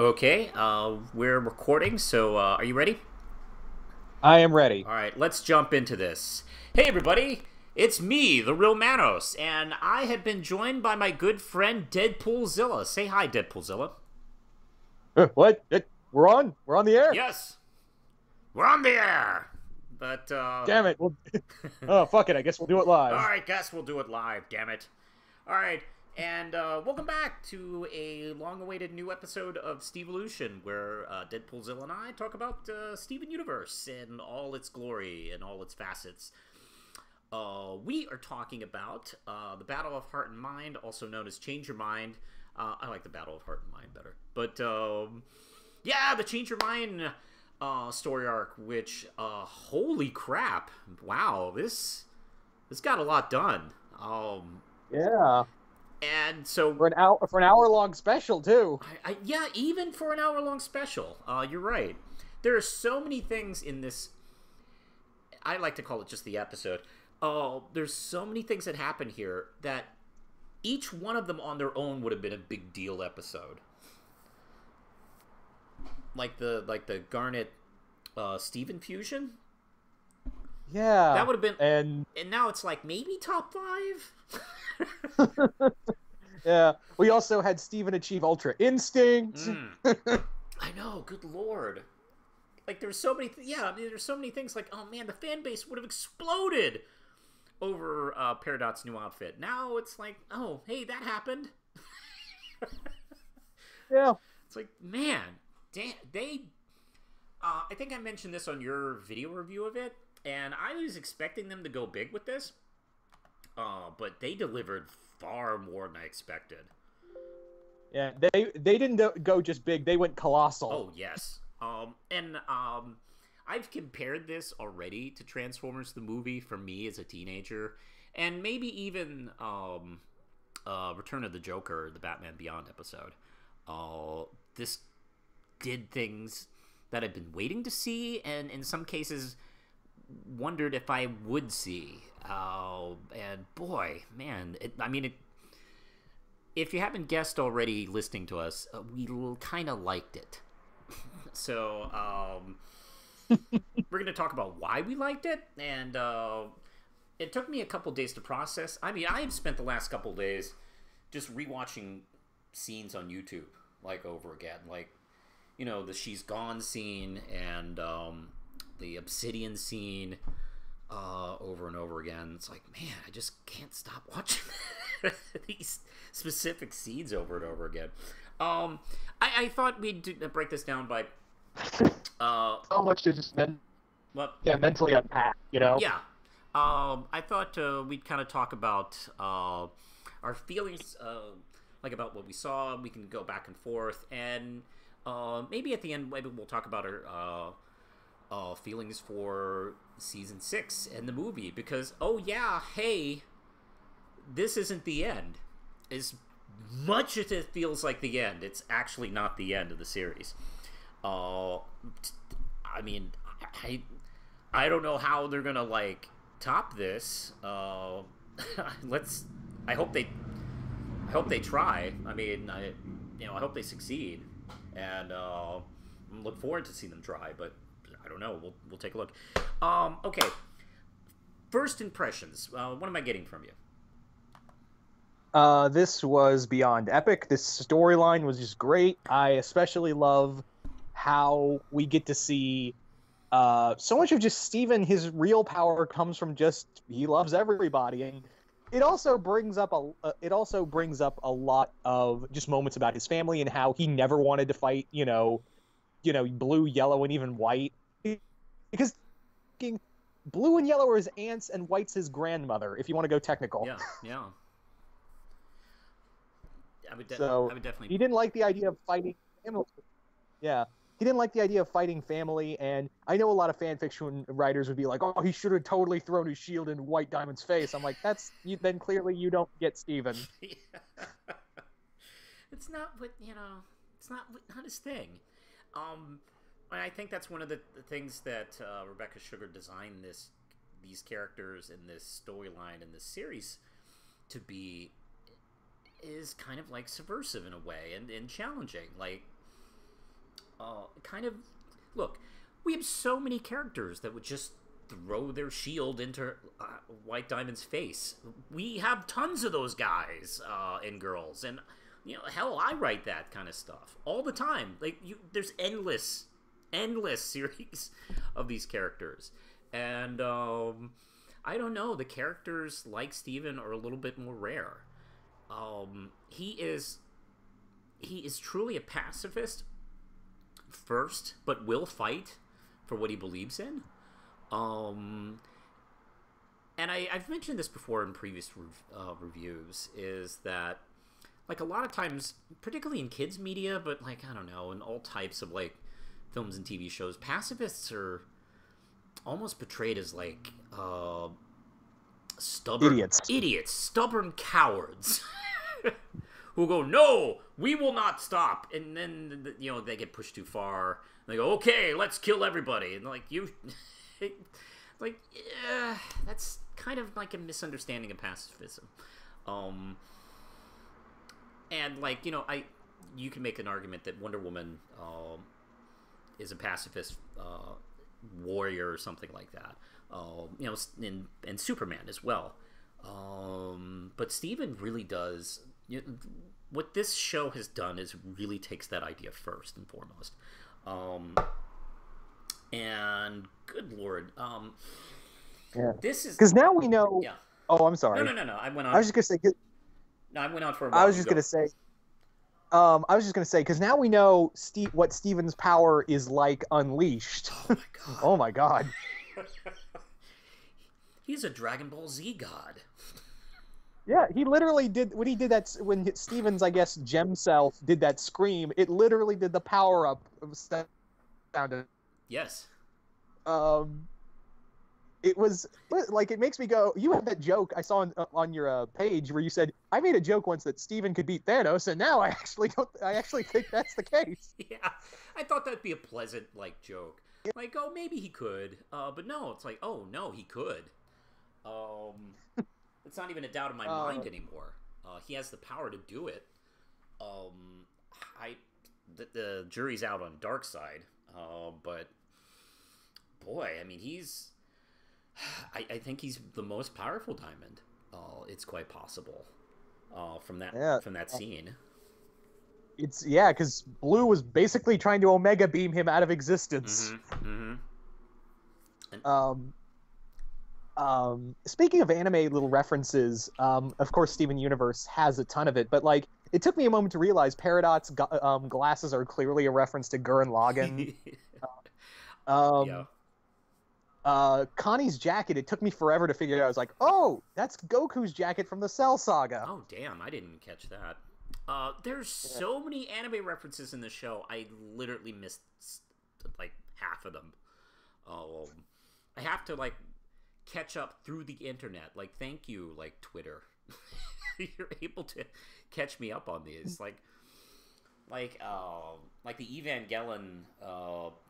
Okay, we're recording, so are you ready? I am ready. All right, let's jump into this. Hey, everybody, it's me, the real Manos, and I have been joined by my good friend Deadpoolzilla. Say hi, Deadpoolzilla. What? We're on the air. Yes, we're on the air. But Damn it. Oh, fuck it. I guess we'll do it live. all right, guess we'll do it live. Damn it. All right, and welcome back to a long-awaited new episode of Stevolution, where Deadpoolzilla and I talk about Steven Universe in all its glory and all its facets. We are talking about the Battle of Heart and Mind, also known as Change Your Mind. I like the Battle of Heart and Mind better, but yeah, the Change Your Mind story arc. Which holy crap! Wow, this got a lot done. Yeah. And so For an hour long special too. yeah, even for an hour-long special, you're right. There are so many things in this. I like to call it just the episode. There's so many things that happen here that each one of them on their own would have been a big deal episode. Like the Garnet Steven fusion. Yeah. That would have been, and now it's like maybe top 5. yeah. We also had Steven achieve Ultra Instinct. I know, good lord. Like there's so many there's so many things like, oh man, the fan base would have exploded over Peridot's new outfit. Now it's like, oh, hey, that happened. Yeah. It's like, man, damn, I think I mentioned this on your video review of it, and I was expecting them to go big with this, but they delivered far more than I expected. Yeah, they didn't go just big, they went colossal. Oh, yes. I've compared this already to Transformers the movie for me as a teenager, and maybe even Return of the Joker, the Batman Beyond episode. This did things that I've been waiting to see, and in some cases wondered if I would see. And boy, man, if you haven't guessed already listening to us, we kind of liked it. So we're going to talk about why we liked it, and it took me a couple days to process. I mean, I've spent the last couple days just rewatching scenes on YouTube, like, over again. Like, you know, the She's Gone scene and the Obsidian scene over and over again. It's like, man, I just can't stop watching these specific scenes over and over again. I thought we'd break this down by So much to just mentally unpack, you know? Yeah. I thought we'd kind of talk about our feelings, like about what we saw. We can go back and forth, and maybe at the end, maybe we'll talk about our feelings for season 6 and the movie. Because, oh yeah, hey, this isn't the end. As much as it feels like the end, it's actually not the end of the series. I mean, I don't know how they're gonna, like, top this. I hope they try. I mean, I hope they succeed, and look forward to seeing them try. But I don't know. We'll take a look. Okay. First impressions. What am I getting from you? This was beyond epic. This storyline was just great. I especially love how we get to see so much of just Steven. His real power comes from just he loves everybody, and it also brings up a lot of just moments about his family and how he never wanted to fight, blue, yellow, and even white, because blue and yellow are his aunts and white's his grandmother, if you want to go technical. Yeah. I would definitely. He didn't like the idea of fighting family. Yeah. He didn't like the idea of fighting family, and I know a lot of fan fiction writers would be like, "Oh, he should have totally thrown his shield in White Diamond's face." I'm like, then clearly you don't get Steven. Yeah. It's not what, it's not his thing. I think that's one of the things that Rebecca Sugar designed these characters in this storyline in this series to be, is kind of like subversive in a way, and challenging. Like, kind of look. We have so many characters that would just throw their shield into White Diamond's face. We have tons of those guys and girls, and hell, I write that kind of stuff all the time. Like there's endless series of these characters, and I don't know. The characters like Steven are a little bit more rare. He is truly a pacifist first, but will fight for what he believes in. And I've mentioned this before in previous reviews, is that, like, a lot of times, particularly in kids media, but, like, I don't know, in all types of, like, films and TV shows, pacifists are almost portrayed as, like, stubborn idiots, stubborn cowards who go, no, we will not stop, and then they get pushed too far. They go, okay, let's kill everybody, and that's kind of like a misunderstanding of pacifism. And you can make an argument that Wonder Woman is a pacifist warrior or something like that. And Superman as well. But Steven really does. What this show has done is really takes that idea first and foremost. And good Lord, this is because now we know. Yeah. Oh, I'm sorry. No. I went on. I was just gonna say. No, I went on for a while. I was just gonna say because now we know what Steven's power is like unleashed. Oh my god. Oh my god. He's a Dragon Ball Z god. Yeah, he literally did when he did that when Steven's, I guess, gem self did that scream. It literally did the power up sound. Yes. It was like, it makes me go. You had that joke I saw on your page where you said, I made a joke once that Steven could beat Thanos, and now I actually think that's the case. Yeah, I thought that'd be a pleasant joke. Like, oh, maybe he could, but no, it's like, oh no, he could. It's not even a doubt in my mind anymore. He has the power to do it. The jury's out on Darkseid, but boy, I mean, I think he's the most powerful Diamond. It's quite possible from that scene. It's because Blue was basically trying to Omega beam him out of existence. Mm-hmm. And, speaking of anime little references, of course Steven Universe has a ton of it, but it took me a moment to realize Peridot's glasses are clearly a reference to Gurren Lagann. Yeah. Connie's jacket, it took me forever to figure it out. I was like, oh, that's Goku's jacket from the Cell Saga. Oh, damn, I didn't catch that. There's so many anime references in the show, I literally missed, half of them. I have to, catch up through the internet. Thank you, Twitter. You're able to catch me up on these. The Evangelion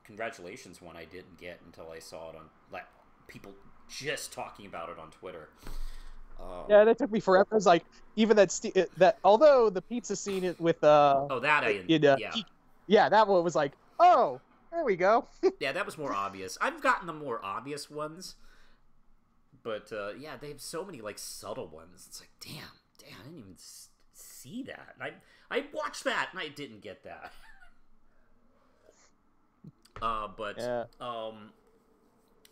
congratulations one I didn't get until I saw it on people just talking about it on Twitter. Yeah, that took me forever. It was even that although the pizza scene with that one was oh, there we go. Yeah, that was more obvious. I've gotten the more obvious ones, but they have so many subtle ones. It's damn, I didn't even see that. And I watched that and I didn't get that.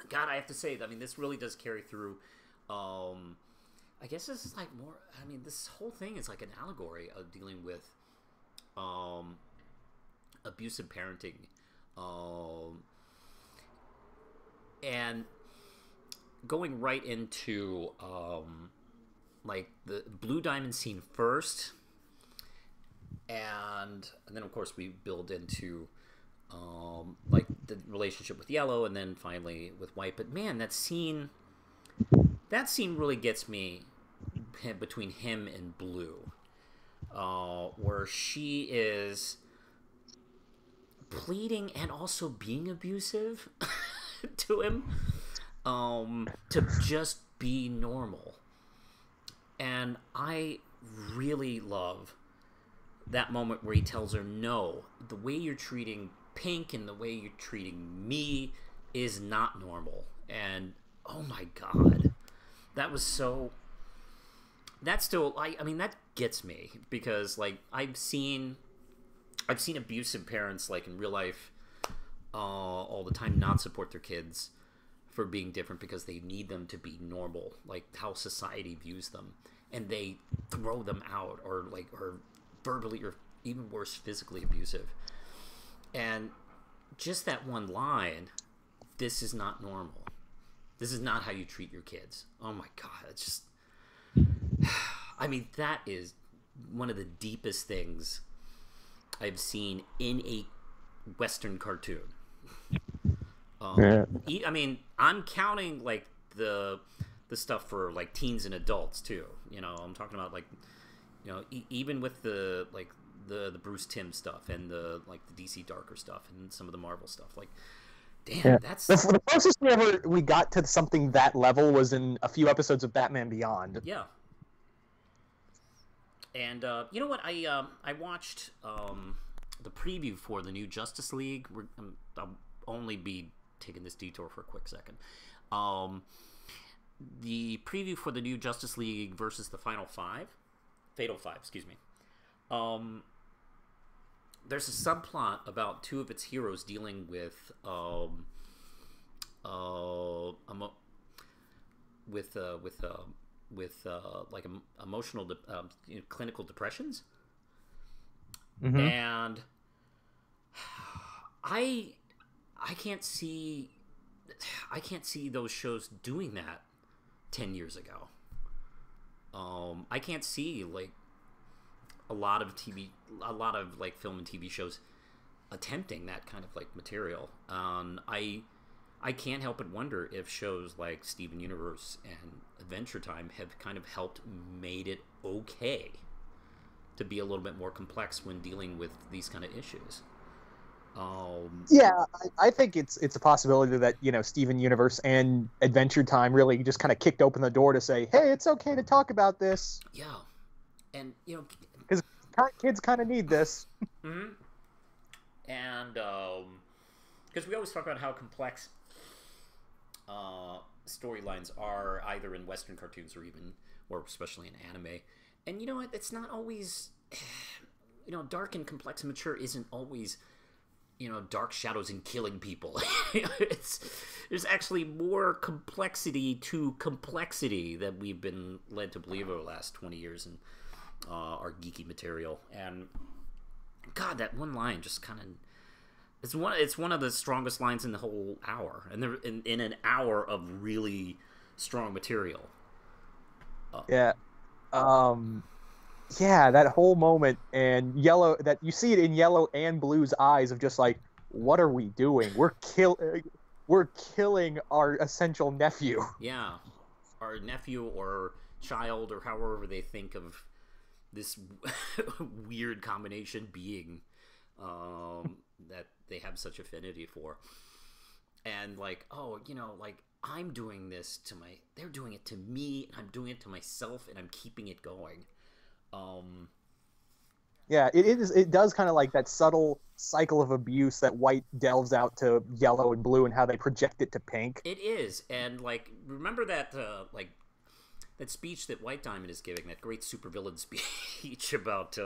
God, I have to say, this really does carry through. I guess this is more. This whole thing is an allegory of dealing with abusive parenting, and going right into the Blue Diamond scene first, and then of course we build into the relationship with Yellow, and then finally with White. But man, that scene really gets me between him and Blue, where she is pleading and also being abusive to him, to just be normal. And I really love that moment where he tells her, no, the way you're treating Pink and the way you're treating me is not normal. And oh my god, that was so. That still, I mean, that gets me because like I've seen abusive parents like in real life all the time not support their kids for being different because they need them to be normal, like how society views them, and they throw them out or verbally or even worse physically abusive. And just that one line, this is not normal, this is not how you treat your kids. Oh my god, it's just, I mean, that is one of the deepest things I've seen in a Western cartoon. I mean, I'm counting like the stuff for like teens and adults too. You know, I'm talking about like, you know, even with the like the Bruce Timm stuff and the like the DC Darker stuff and some of the Marvel stuff. Like, damn, that's the closest we got to something that level was in a few episodes of Batman Beyond. Yeah. And you know what? I watched the preview for the new Justice League. I'll only be taking this detour for a quick second. The preview for the new Justice League versus the Fatal Five, excuse me. There's a subplot about two of its heroes dealing with like emotional clinical depressions. Mm-hmm. And I can't see those shows doing that 10 years ago. I can't see like a lot of like film and TV shows attempting that kind of like material. I can't help but wonder if shows like Steven Universe and Adventure Time have kind of helped made it okay to be a little bit more complex when dealing with these kind of issues. Yeah, I think it's a possibility that, you know, Steven Universe and Adventure Time really just kind of kicked open the door to say, hey, it's okay to talk about this. Yeah. And, you know, because kids kind of need this. Mm-hmm. And because we always talk about how complex storylines are either in Western cartoons or especially in anime. And you know what? It's not always, you know, dark and complex and mature isn't always, you know, dark shadows and killing people. There's actually more complexity to complexity that we've been led to believe over the last 20 years in our geeky material. And God, that one line just kind of, it's one of the strongest lines in the whole hour, and they're in an hour of really strong material. Yeah, that whole moment, and Yellow, that you see it in Yellow and Blue's eyes of just like, what are we doing? We're killing our essential nephew. Yeah, our nephew or child or however they think of this weird combination being that they have such affinity for. And like, oh, you know, like I'm doing this they're doing it to me, and I'm doing it to myself, and I'm keeping it going. Yeah, it does kind of like that subtle cycle of abuse that White delves out to Yellow and Blue and how they project it to Pink. It is. And like, remember that like that speech that White Diamond is giving, that great supervillain speech about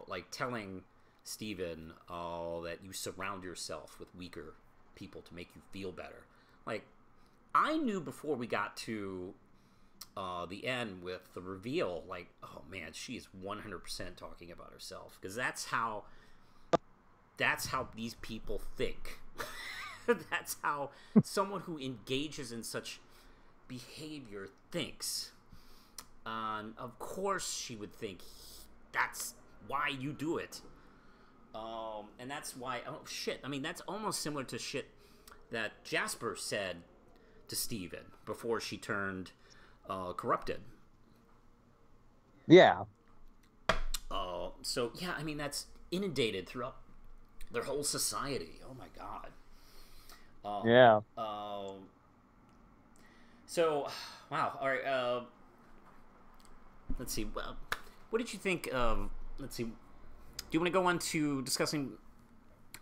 like telling Steven that you surround yourself with weaker people to make you feel better. Like, I knew before we got to the end with the reveal, like, oh man, she is 100% talking about herself, because that's how these people think. That's how someone who engages in such behavior thinks. Of course she would think that's why you do it. And that's why, oh shit, I mean, that's almost similar to shit that Jasper said to Steven before she turned corrupted. Yeah. So yeah, I mean, that's inundated throughout their whole society. Oh my god. Yeah. So, wow. All right. Let's see. What did you think of? Let's see. you want to go on to discussing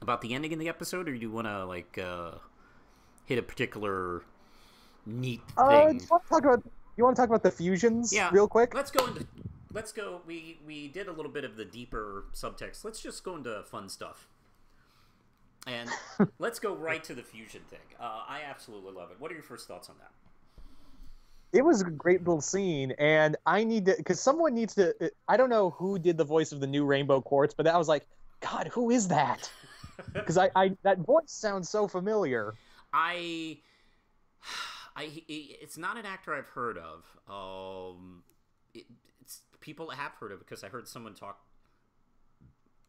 about the ending in the episode, or do you want to like hit a particular neat thing? You want to talk about the fusions real quick? Let's go. We did a little bit of the deeper subtext. Let's just go into fun stuff. And let's go right to the fusion thing. I absolutely love it. What are your first thoughts on that? It was a great little scene, and I need to, because someone needs to, I don't know who did the voice of the new Rainbow Quartz, but I was like, God, who is that? Because that voice sounds so familiar. It's not an actor I've heard of. It's people I have heard of because I heard someone talk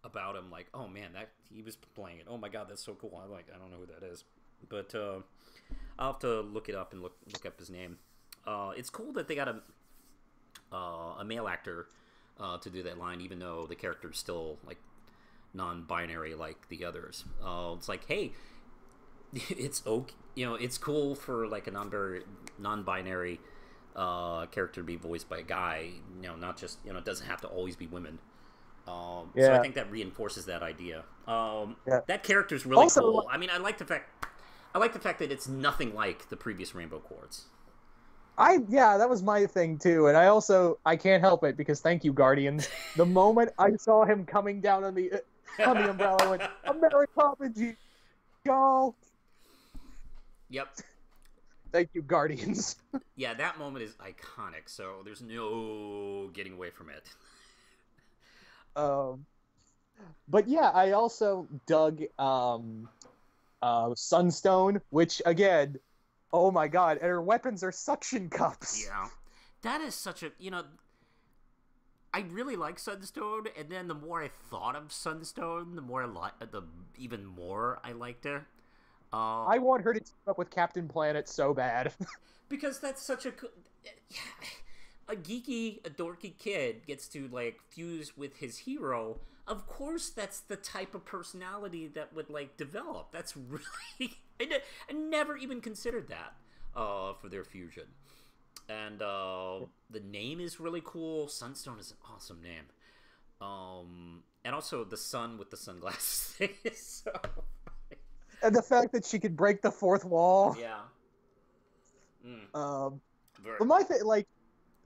about him like, oh man, that he was playing it. Oh my God, that's so cool. I don't know who that is, but I'll have to look it up and look up his name. It's cool that they got a male actor to do that line, even though the character's still like non-binary like the others. It's like, hey, it's okay, it's cool for like a non-binary character to be voiced by a guy. Not just it doesn't have to always be women. So I think that reinforces that idea. That character's really cool. I mean, I like the fact that it's nothing like the previous Rainbow Quartz. That was my thing too, and I can't help it because thank you, Guardians. The moment I saw him coming down on the umbrella, I went, America, y'all. Yep. Thank you, Guardians. Yeah, that moment is iconic, so there's no getting away from it. But yeah, I also dug Sunstone, which again, oh my God, and her weapons are suction cups. Yeah, that is such a I really like Sunstone, and then the more I thought of Sunstone, the more even more I liked her. I want her to team up with Captain Planet so bad. Because that's such a geeky, a dorky kid gets to like fuse with his hero. Of course, that's the type of personality that would like develop. That's really I never even considered that for their fusion. And the name is really cool. Sunstone is an awesome name. And also the sun with the sunglasses thing is so. And the fact that she could break the fourth wall. Yeah. But my thing, like,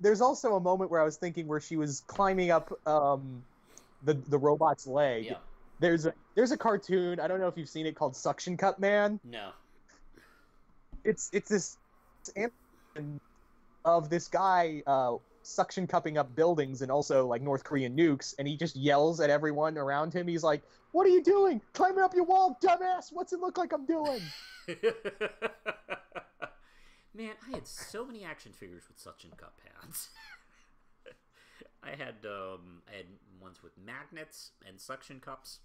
there's also a moment where I was thinking where she was climbing up the robot's leg. Yeah. There's a cartoon, I don't know if you've seen it, called Suction Cup Man. No. It's this animation of this guy suction cupping up buildings and also like North Korean nukes, and he just yells at everyone around him. He's like, "What are you doing? Climbing up your wall, dumbass! What's it look like I'm doing?" Man, I had so many action figures with suction cup hands. I had ones with magnets and suction cups.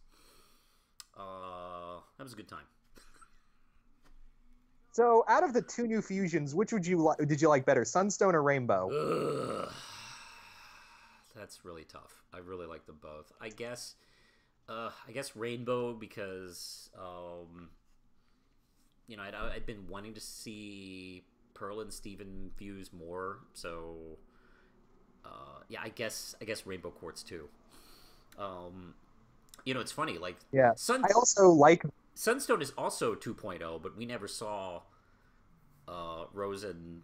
That was a good time. So, out of the two new fusions, which did you like better, Sunstone or Rainbow? Ugh. That's really tough. I really like them both. I guess Rainbow because I'd been wanting to see Pearl and Steven fuse more, so I guess Rainbow Quartz too. It's funny, like I also like Sunstone is also 2.0, but we never saw Rose and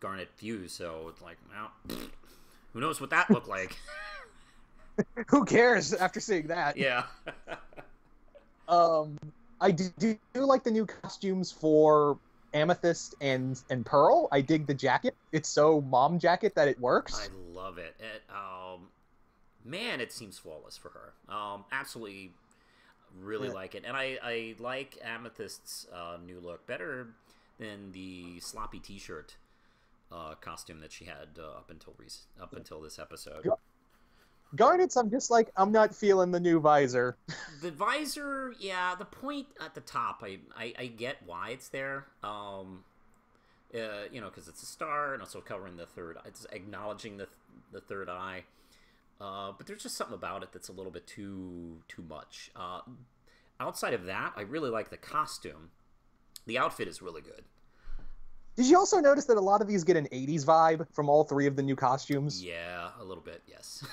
Garnet fuse, so it's like, well, who knows what that looked like. Who cares after seeing that? Yeah. I do like the new costumes for Amethyst and Pearl. I dig the jacket. It's so mom jacket that it works. I love it. Man, it seems flawless for her. Absolutely really like it. And I like Amethyst's new look better than the sloppy t-shirt costume that she had up until this episode. Garnet's, I'm just like, I'm not feeling the new visor. The visor, yeah, the point at the top, I get why it's there. Because it's a star and also covering the third, it's acknowledging the third eye. But there's just something about it that's a little bit too much. Outside of that, I really like the costume. The outfit is really good. Did you also notice that a lot of these get an 80s vibe from all three of the new costumes? Yeah, a little bit, yes.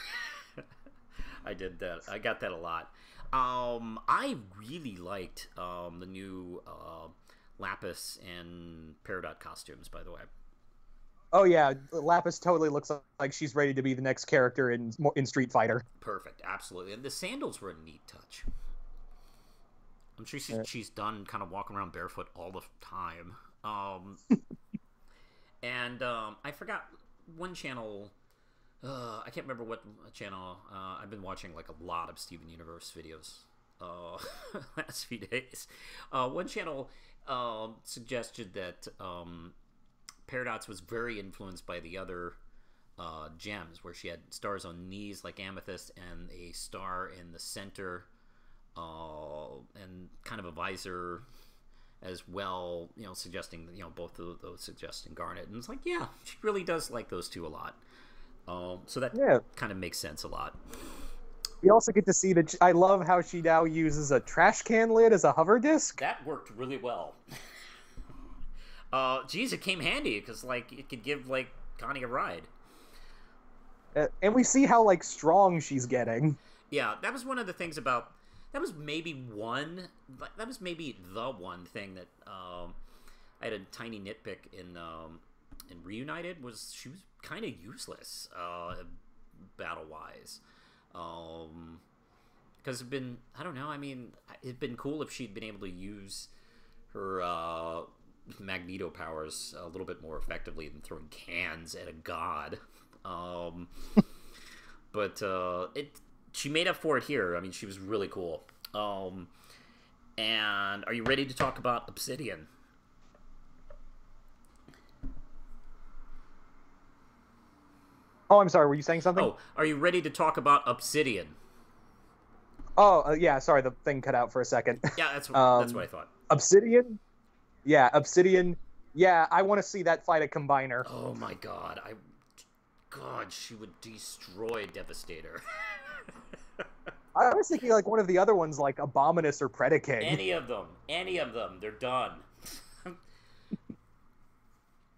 I did that. I got that a lot. I really liked the new Lapis and Peridot costumes, by the way. Oh yeah, Lapis totally looks like she's ready to be the next character in Street Fighter. Perfect, absolutely. And the sandals were a neat touch. I'm sure she's done kind of walking around barefoot all the time. And I forgot one channel. I can't remember what channel. I've been watching like a lot of Steven Universe videos last few days. One channel suggested that Paradox was very influenced by the other gems, where she had stars on knees like Amethyst and a star in the center, and kind of a visor as well, suggesting, both of those suggesting Garnet. And it's like, yeah, she really does like those two a lot. So that kind of makes sense a lot. We also get to see that I love how she now uses a trash can lid as a hover disc. That worked really well. Geez, it came handy because like it could give like Connie a ride. And we see how like strong she's getting. Yeah, that was one of the things about. That was maybe the one thing that I had a tiny nitpick in Reunited, was she was kind of useless battle wise. Because it'd been, I don't know, I mean, it'd been cool if she'd been able to use her Magneto powers a little bit more effectively than throwing cans at a god. But she made up for it here. I mean, she was really cool. And are you ready to talk about Obsidian? Oh, I'm sorry. Were you saying something? Oh, are you ready to talk about Obsidian? Oh, yeah. Sorry, the thing cut out for a second. Yeah, that's what I thought. Obsidian? Yeah, Obsidian. Yeah, I want to see that fight a Combiner. Oh my god. God, she would destroy Devastator. I was thinking like one of the other ones, like Abominus or Predaking. Any of them. They're done.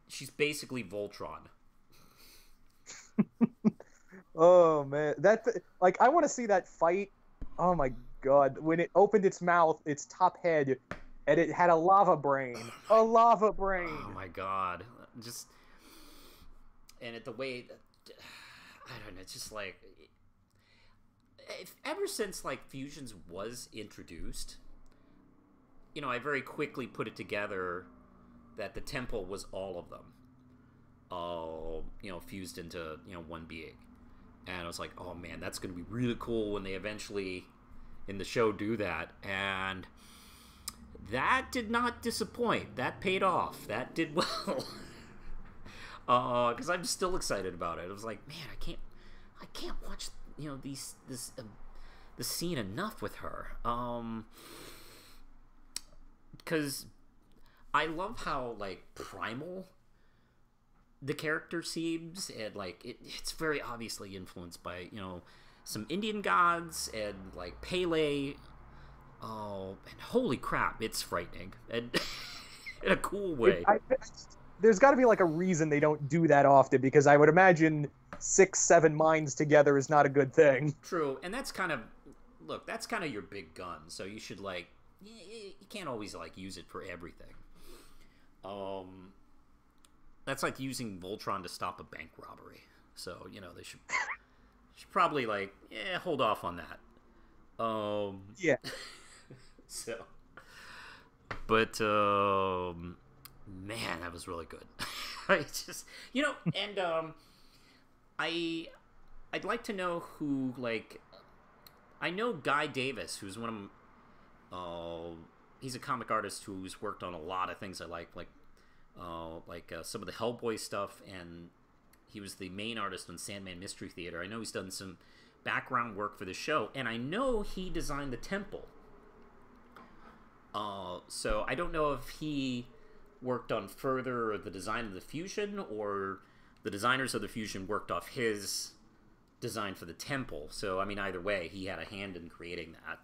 She's basically Voltron. Oh man, I want to see that fight. Oh my god, when it opened its mouth, its top head, and it had a lava brain. A lava brain. Oh my god, the way, I don't know, it's just like, ever since like Fusions was introduced, I very quickly put it together that the temple was all of them, fused into one being. And I was like, oh man, that's going to be really cool when they eventually in the show do that. And that did not disappoint. That paid off. That did well. Because I'm still excited about it. I was like, man, I can't watch this scene enough with her. Because I love how like primal the character seems, and like it's very obviously influenced by some Indian gods and like Pele. Oh, and holy crap, it's frightening and in a cool way. There's got to be like a reason they don't do that often, because I would imagine 6-7 minds together is not a good thing. True, and that's kind of your big gun, so you should like you can't always like use it for everything. That's like using Voltron to stop a bank robbery. So, they should probably like, hold off on that. Yeah. So, but man, that was really good. I just, and I'd like to know who, like, I know Guy Davis, who's one of he's a comic artist who's worked on a lot of things I like some of the Hellboy stuff, and he was the main artist on Sandman Mystery Theater. I know he's done some background work for the show, and I know he designed the temple. So I don't know if he worked on further the design of the fusion, or the designers of the fusion worked off his design for the temple. So I mean, either way, he had a hand in creating that.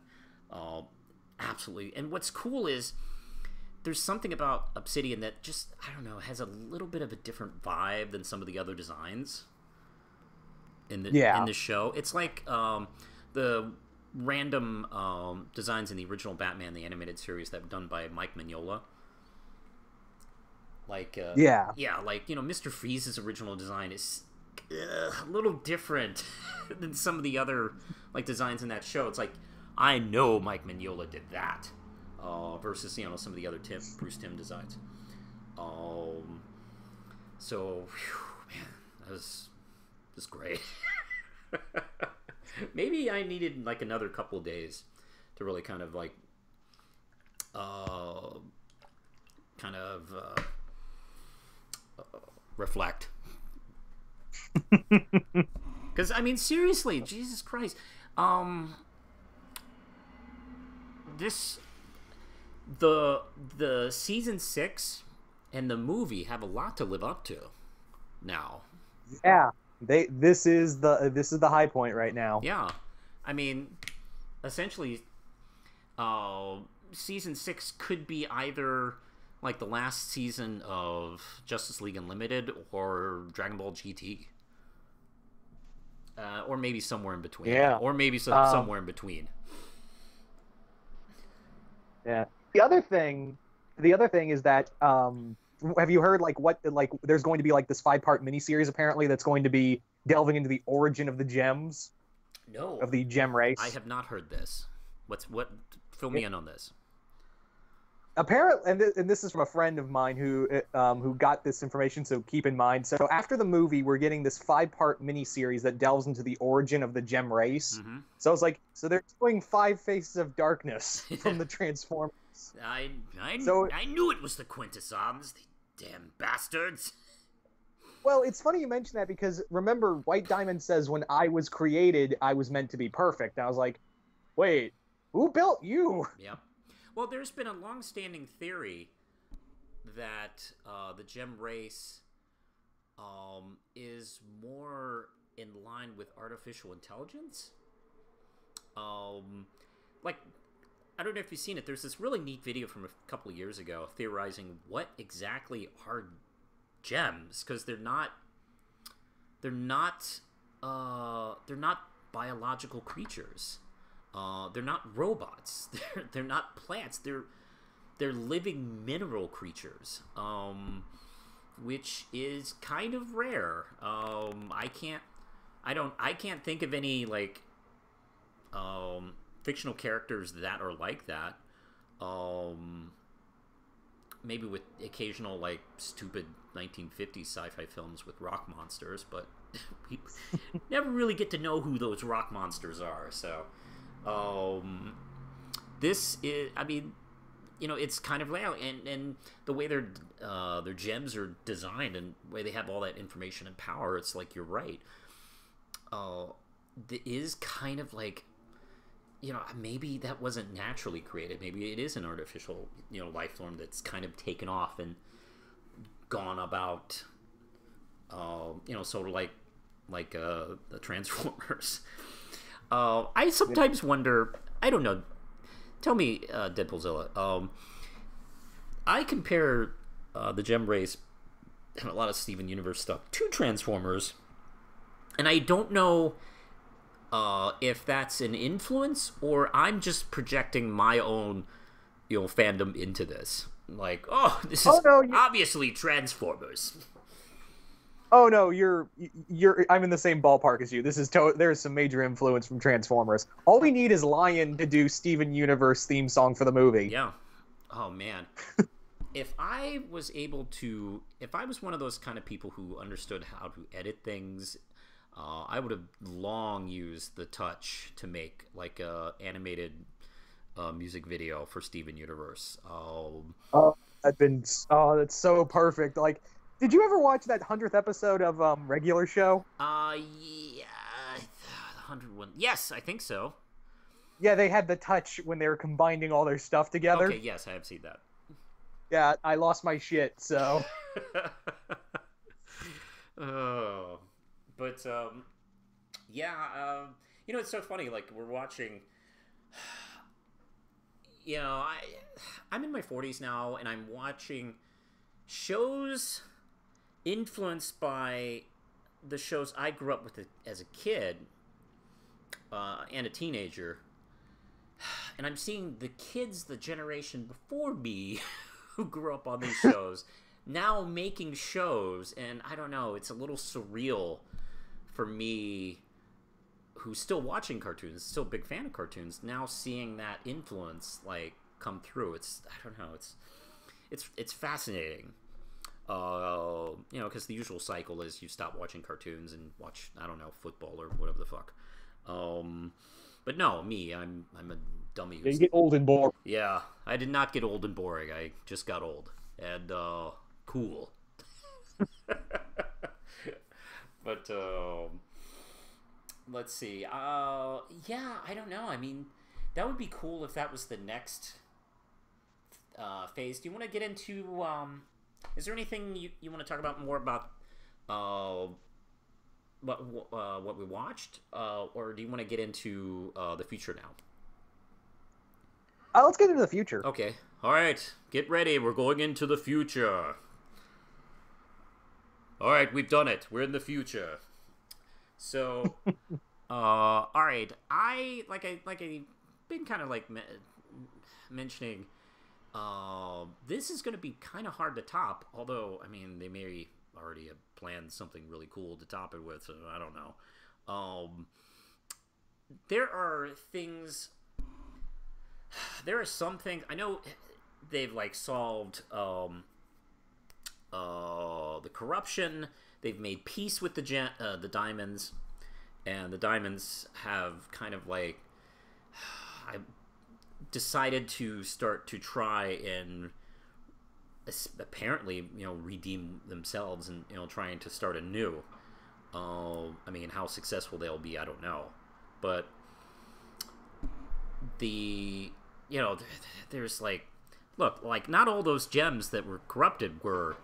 Absolutely. And what's cool is there's something about Obsidian that just, I don't know, has a little bit of a different vibe than some of the other designs in the show. It's like the random designs in the original Batman the animated series that were done by Mike Mignola. Like yeah, like Mr. Freeze's original design is a little different than some of the other like designs in that show. It's like I know Mike Mignola did that versus some of the other Bruce Timm designs. So whew, man, that was great. Maybe I needed like another couple of days to really kind of like reflect. Because I mean, seriously, Jesus Christ, the season 6 and the movie have a lot to live up to now. Yeah, this is the high point right now. Yeah, I mean, essentially, season 6 could be either like the last season of Justice League Unlimited or Dragon Ball GT. Or maybe somewhere in between. Yeah. Or maybe somewhere in between. Yeah. The other thing is that have you heard there's going to be like this 5-part miniseries apparently that's going to be delving into the origin of the gems? No. Of the gem race. I have not heard this. Fill me in on this. Apparently, and this is from a friend of mine who got this information, so keep in mind. So after the movie, we're getting this 5-part miniseries that delves into the origin of the gem race. Mm-hmm. So I was like, so they're doing 5 Faces of Darkness from the Transformers. I knew it was the Quintessons, the damn bastards. Well, it's funny you mention that because remember, White Diamond says, when I was created, I was meant to be perfect. And I was like, wait, who built you? Yep. Well, there's been a long-standing theory that the gem race is more in line with artificial intelligence. Like, I don't know if you've seen it. There's this really neat video from a couple of years ago theorizing what exactly are gems, because they're not biological creatures. They're not robots. They're not plants. They're living mineral creatures, which is kind of rare. I can't think of any like fictional characters that are like that. Maybe with occasional like stupid 1950s sci-fi films with rock monsters, but we never really get to know who those rock monsters are. So. This is, I mean, it's kind of loud, and the way their gems are designed and the way they have all that information and power, it's like you're right. It is kind of like, maybe that wasn't naturally created. Maybe it is an artificial, life form that's kind of taken off and gone about, sort of like the Transformers. I sometimes wonder, I don't know, tell me, Deadpoolzilla, I compare the gem race and a lot of Steven Universe stuff to Transformers, and I don't know if that's an influence or I'm just projecting my own, fandom into this. Like, this is obviously Transformers. Oh no, you're. I'm in the same ballpark as you. There's some major influence from Transformers. All we need is Lion to do Steven Universe theme song for the movie. Yeah. Oh man. If I was one of those kind of people who understood how to edit things, I would have long used the touch to make like a animated music video for Steven Universe. That's so perfect. Like. Did you ever watch that 100th episode of Regular Show? Yeah, 101. Yes, I think so. Yeah, they had the touch when they were combining all their stuff together. Okay, yes, I have seen that. Yeah, I lost my shit, so. Oh, but yeah, it's so funny. Like we're watching. I'm in my 40s now, and I'm watching shows influenced by the shows I grew up with as a kid. and a teenager, and I'm seeing the kids, the generation before me, who grew up on these shows, now making shows, and I don't know, it's a little surreal for me, who's still watching cartoons, still a big fan of cartoons, now seeing that influence like come through. I don't know, it's fascinating. You know, because the usual cycle is you stop watching cartoons and watch, I don't know, football or whatever the fuck. But no, I'm a dummy. You get old and bored. Yeah, I did not get old and boring. I just got old and cool. But let's see. Yeah, I don't know. I mean, that would be cool if that was the next phase. Do you want to get into? Is there anything you want to talk about more about? What we watched, or do you want to get into the future now? Let's get into the future. Okay. All right. Get ready. We're going into the future. All right. We've done it. We're in the future. So, all right. I been kind of like mentioning. This is going to be kind of hard to top. Although, I mean, they may already have planned something really cool to top it with. So I don't know. There are things. There are some things I know they've like solved the corruption. They've made peace with the diamonds, and the diamonds have kind of like I decided to start to try and apparently, you know, redeem themselves and, you know, trying to start anew. I mean, how successful they'll be, I don't know, but you know, there's like, look, like not all those gems that were corrupted were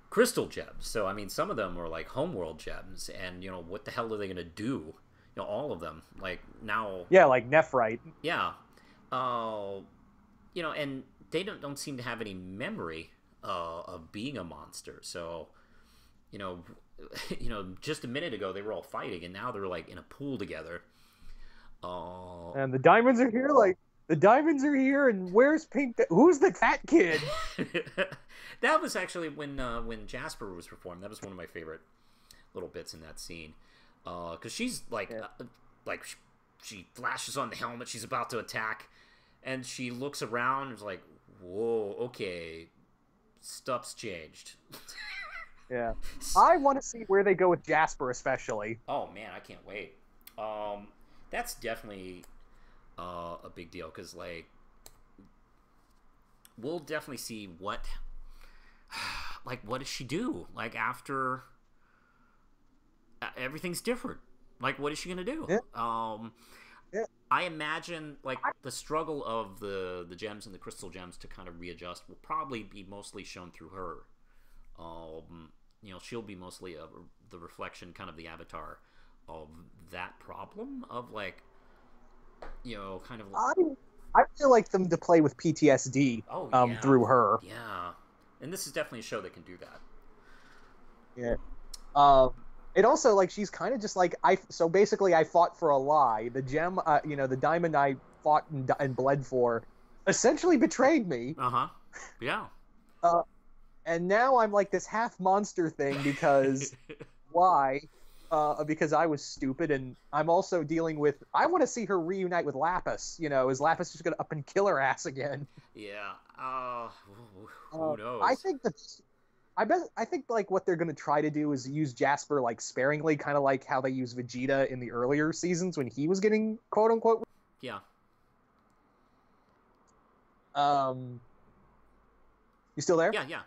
crystal gems. So I mean, some of them were like homeworld gems, and you know, what the hell are they gonna do? You know, all of them, like now. Yeah, like Nephrite. Yeah, you know, and they don't seem to have any memory of being a monster. So, you know, just a minute ago they were all fighting, and now they're like in a pool together. And the diamonds are here, like, the diamonds are here, and where's Pink? Who's the fat kid? That was actually when Jasper was performed. That was one of my favorite little bits in that scene. Because she's like, she flashes on the helmet. She's about to attack, and she looks around and is like, whoa, okay, stuff's changed. Yeah. I want to see where they go with Jasper, especially. Oh, man, I can't wait. That's definitely a big deal, because, like, we'll definitely see what does she do? Like, after everything's different. Like, what is she going to do? Yeah. Yeah. I imagine, like, the struggle of the gems and the crystal gems to kind of readjust will probably be mostly shown through her. You know, she'll be mostly the reflection, kind of the avatar of that problem of, like, you know, kind of. I feel like them to play with PTSD through her. Yeah, and this is definitely a show that can do that. Yeah. It also, like, she's kind of just like, so basically I fought for a lie. The gem, you know, the diamond I fought and bled for essentially betrayed me. Uh-huh. Yeah. And now I'm like this half monster thing because why? Because I was stupid, and I'm also dealing with, I want to see her reunite with Lapis. You know, is Lapis just going to up and kill her ass again? Yeah. Who knows? I think like what they're going to try to do is use Jasper like sparingly, kind of like how they use Vegeta in the earlier seasons when he was getting quote unquote. Yeah. You still there? Yeah, yeah.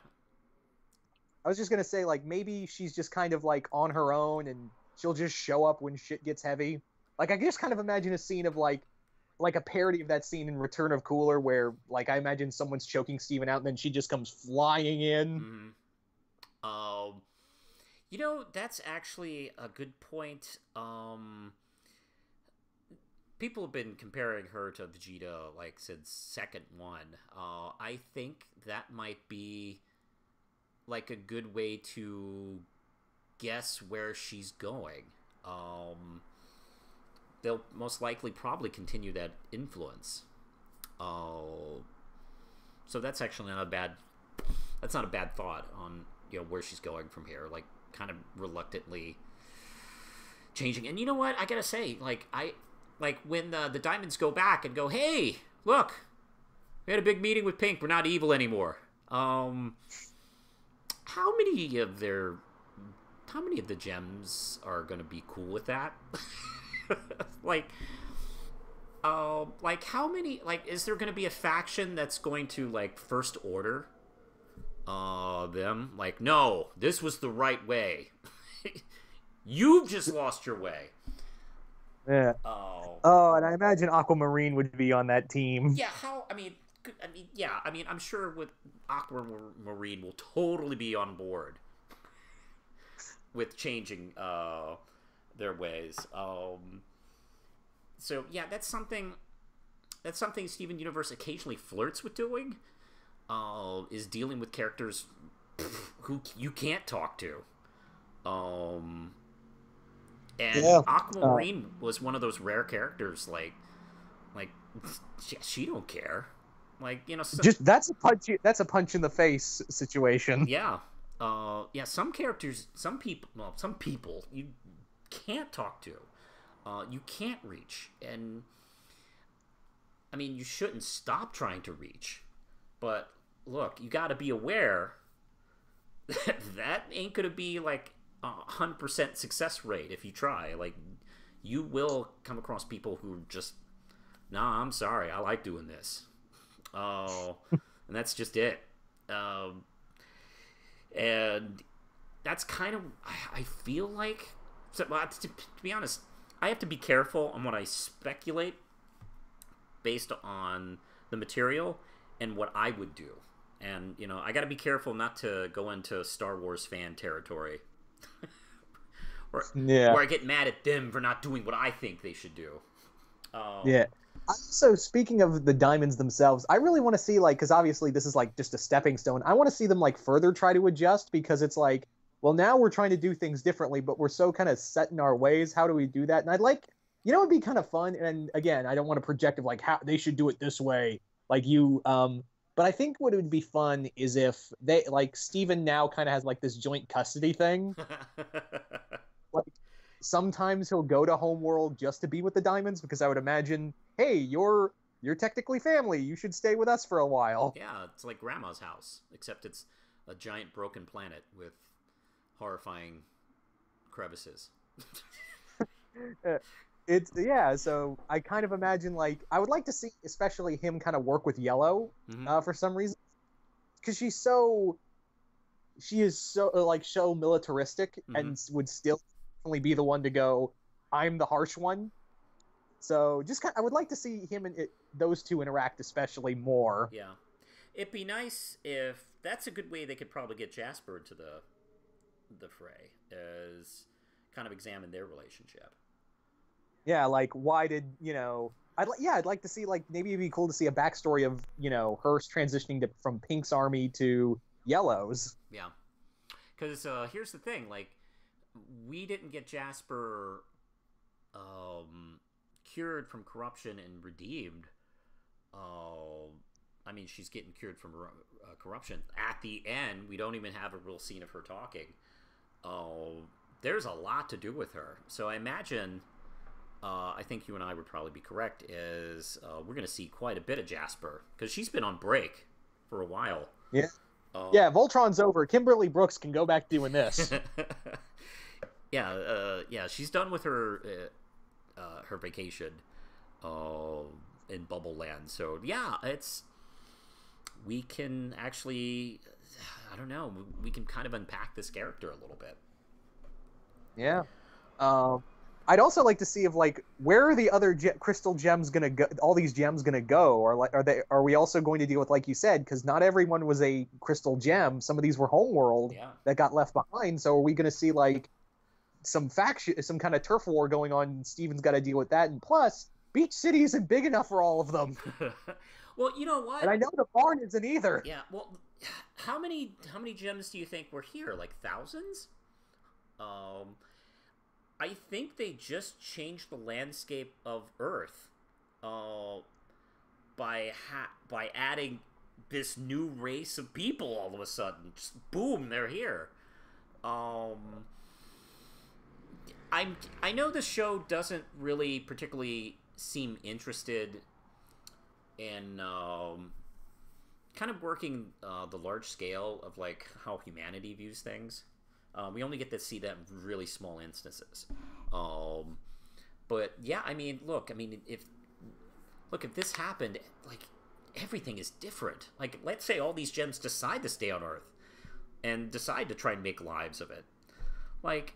I was just going to say, like, maybe she's just kind of like on her own and she'll just show up when shit gets heavy. Like, I just kind of imagine a scene of like a parody of that scene in Return of Cooler where, like, I imagine someone's choking Steven out and then she just comes flying in. Mm-hmm. You know, that's actually a good point. People have been comparing her to Vegeta, like, since second one. I think that might be, like, a good way to guess where she's going. they'll most likely probably continue that influence. So that's actually not a bad. That's not a bad thought on where she's going from here. Like kind of reluctantly changing. And you know what? I gotta say, like when the Diamonds go back and go, hey, look, we had a big meeting with Pink. We're not evil anymore. How many of the gems are gonna be cool with that? like how many? Like, is there gonna be a faction that's going to like First Order them? Like, no, this was the right way. You've just lost your way. Yeah. Oh, and I imagine Aquamarine would be on that team. Yeah. I'm sure with Aquamarine will totally be on board with changing their ways. So yeah, that's something Steven Universe occasionally flirts with doing. Is dealing with characters who you can't talk to. And Aquamarine was one of those rare characters. Like she don't care. Like just that's a punch in the face situation. Yeah. Some characters, some people you can't talk to, you can't reach, and I mean you shouldn't stop trying to reach, but look, you got to be aware that ain't gonna be like 100% success rate if you try. Like you will come across people who just, nah, I'm sorry, I like doing this. And that's just it. And that's kind of, I feel like, to be honest, I have to be careful on what I speculate based on the material and what I would do. And, I got to be careful not to go into Star Wars fan territory. Or I get mad at them for not doing what I think they should do. Yeah. So speaking of the Diamonds themselves, I really want to see, like, because obviously this is like just a stepping stone. I want to see them like further try to adjust, because it's like, well, now we're trying to do things differently, but we're so kind of set in our ways. How do we do that? And I'd like, it'd be kind of fun. And again, I don't want to project of like how they should do it this way, like you. But I think what would be fun is if they, like, Steven now kind of has like this joint custody thing. Like, sometimes he'll go to Homeworld just to be with the Diamonds, because I would imagine, hey, you're technically family. You should stay with us for a while. Yeah, it's like Grandma's house, except it's a giant broken planet with horrifying crevices. So I kind of imagine, like, I would like to see especially him kind of work with Yellow for some reason, because she is so like so militaristic and would still definitely be the one to go, I'm the harsh one. So just I would like to see him and those two interact especially more. Yeah, it'd be nice if that's a good way they could probably get Jasper into the fray, is kind of examine their relationship. Yeah, like why did I'd like to see, like, maybe it'd be cool to see a backstory of her transitioning from Pink's army to Yellow's. Yeah, because here's the thing, like, we didn't get Jasper cured from corruption and redeemed. I mean, she's getting cured from corruption. At the end, we don't even have a real scene of her talking. There's a lot to do with her. So I imagine, I think you and I would probably be correct, is we're going to see quite a bit of Jasper, because she's been on break for a while. Yeah. Voltron's over. Kimberly Brooks can go back doing this. Yeah, she's done with her her vacation in Bubble Land. So yeah, we can actually, I don't know, we can kind of unpack this character a little bit. Yeah. I'd also like to see if, like, where are the other crystal gems gonna go? All these gems gonna go, or like, are we also going to deal with, like you said, because not everyone was a crystal gem. Some of these were Homeworld that got left behind. So are we gonna see like some kind of turf war going on? And Steven's got to deal with that, and plus, Beach City isn't big enough for all of them. Well, you know what? And I know the barn isn't either. Yeah. Well, how many gems do you think were here? Like thousands? I think they just changed the landscape of Earth by adding this new race of people all of a sudden. Just boom, they're here. I know the show doesn't really particularly seem interested in kind of working the large scale of like how humanity views things. We only get to see that in really small instances. But yeah, I mean, if this happened, like everything is different. Like, let's say all these gems decide to stay on Earth and decide to try and make lives of it. Like,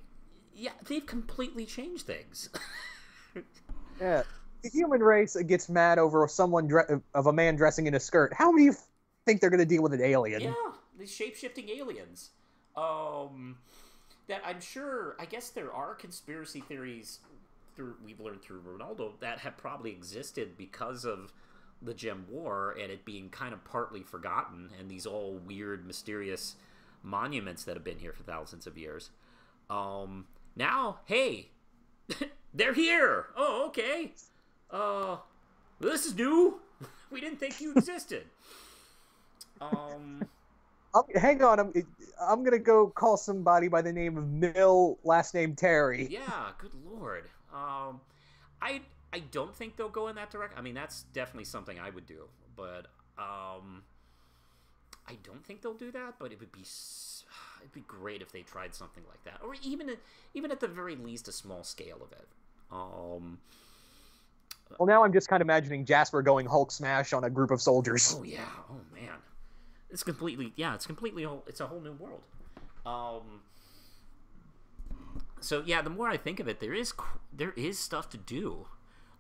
yeah, they've completely changed things. Yeah, the human race gets mad over of a man dressing in a skirt. How do you think they're going to deal with an alien? Yeah, these shape-shifting aliens. That I'm sure, I guess there are conspiracy theories we've learned through Ronaldo that have probably existed because of the Gem War and it being kind of partly forgotten and these all weird, mysterious monuments that have been here for thousands of years. Now, hey, they're here. Oh, okay. This is new. We didn't think you existed. Hang on, I'm gonna go call somebody by the name of Mill, last name Terry. Yeah, good lord. I don't think they'll go in that direction. I mean, that's definitely something I would do, but I don't think they'll do that. But it'd be great if they tried something like that, or even at the very least a small scale of it. Well, now I'm just kind of imagining Jasper going Hulk smash on a group of soldiers. Oh yeah. Oh man. It's a whole new world. So yeah, the more I think of it, there is stuff to do,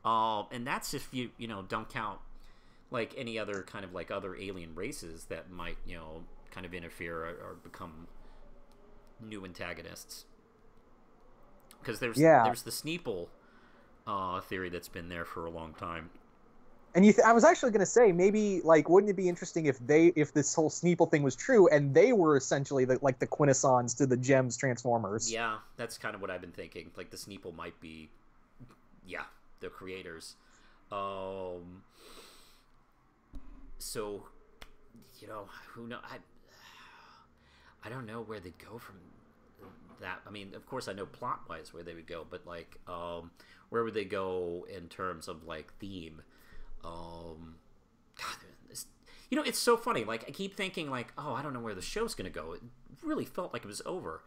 and that's if you don't count like any other kind of like other alien races that might kind of interfere or become new antagonists. Because there's the Sneeple theory that's been there for a long time. And I was actually going to say, maybe, like, wouldn't it be interesting if this whole Sneeple thing was true, and they were essentially the quintessence to the Gems Transformers? Yeah, that's kind of what I've been thinking. Like, the Sneeple might be, the creators. So, who knows? I don't know where they'd go from that. I mean, of course, I know plot-wise where they would go, but, like, where would they go in terms of, like, theme? God, it's so funny. Like, I keep thinking, like, oh, I don't know where the show's gonna go. It really felt like it was over.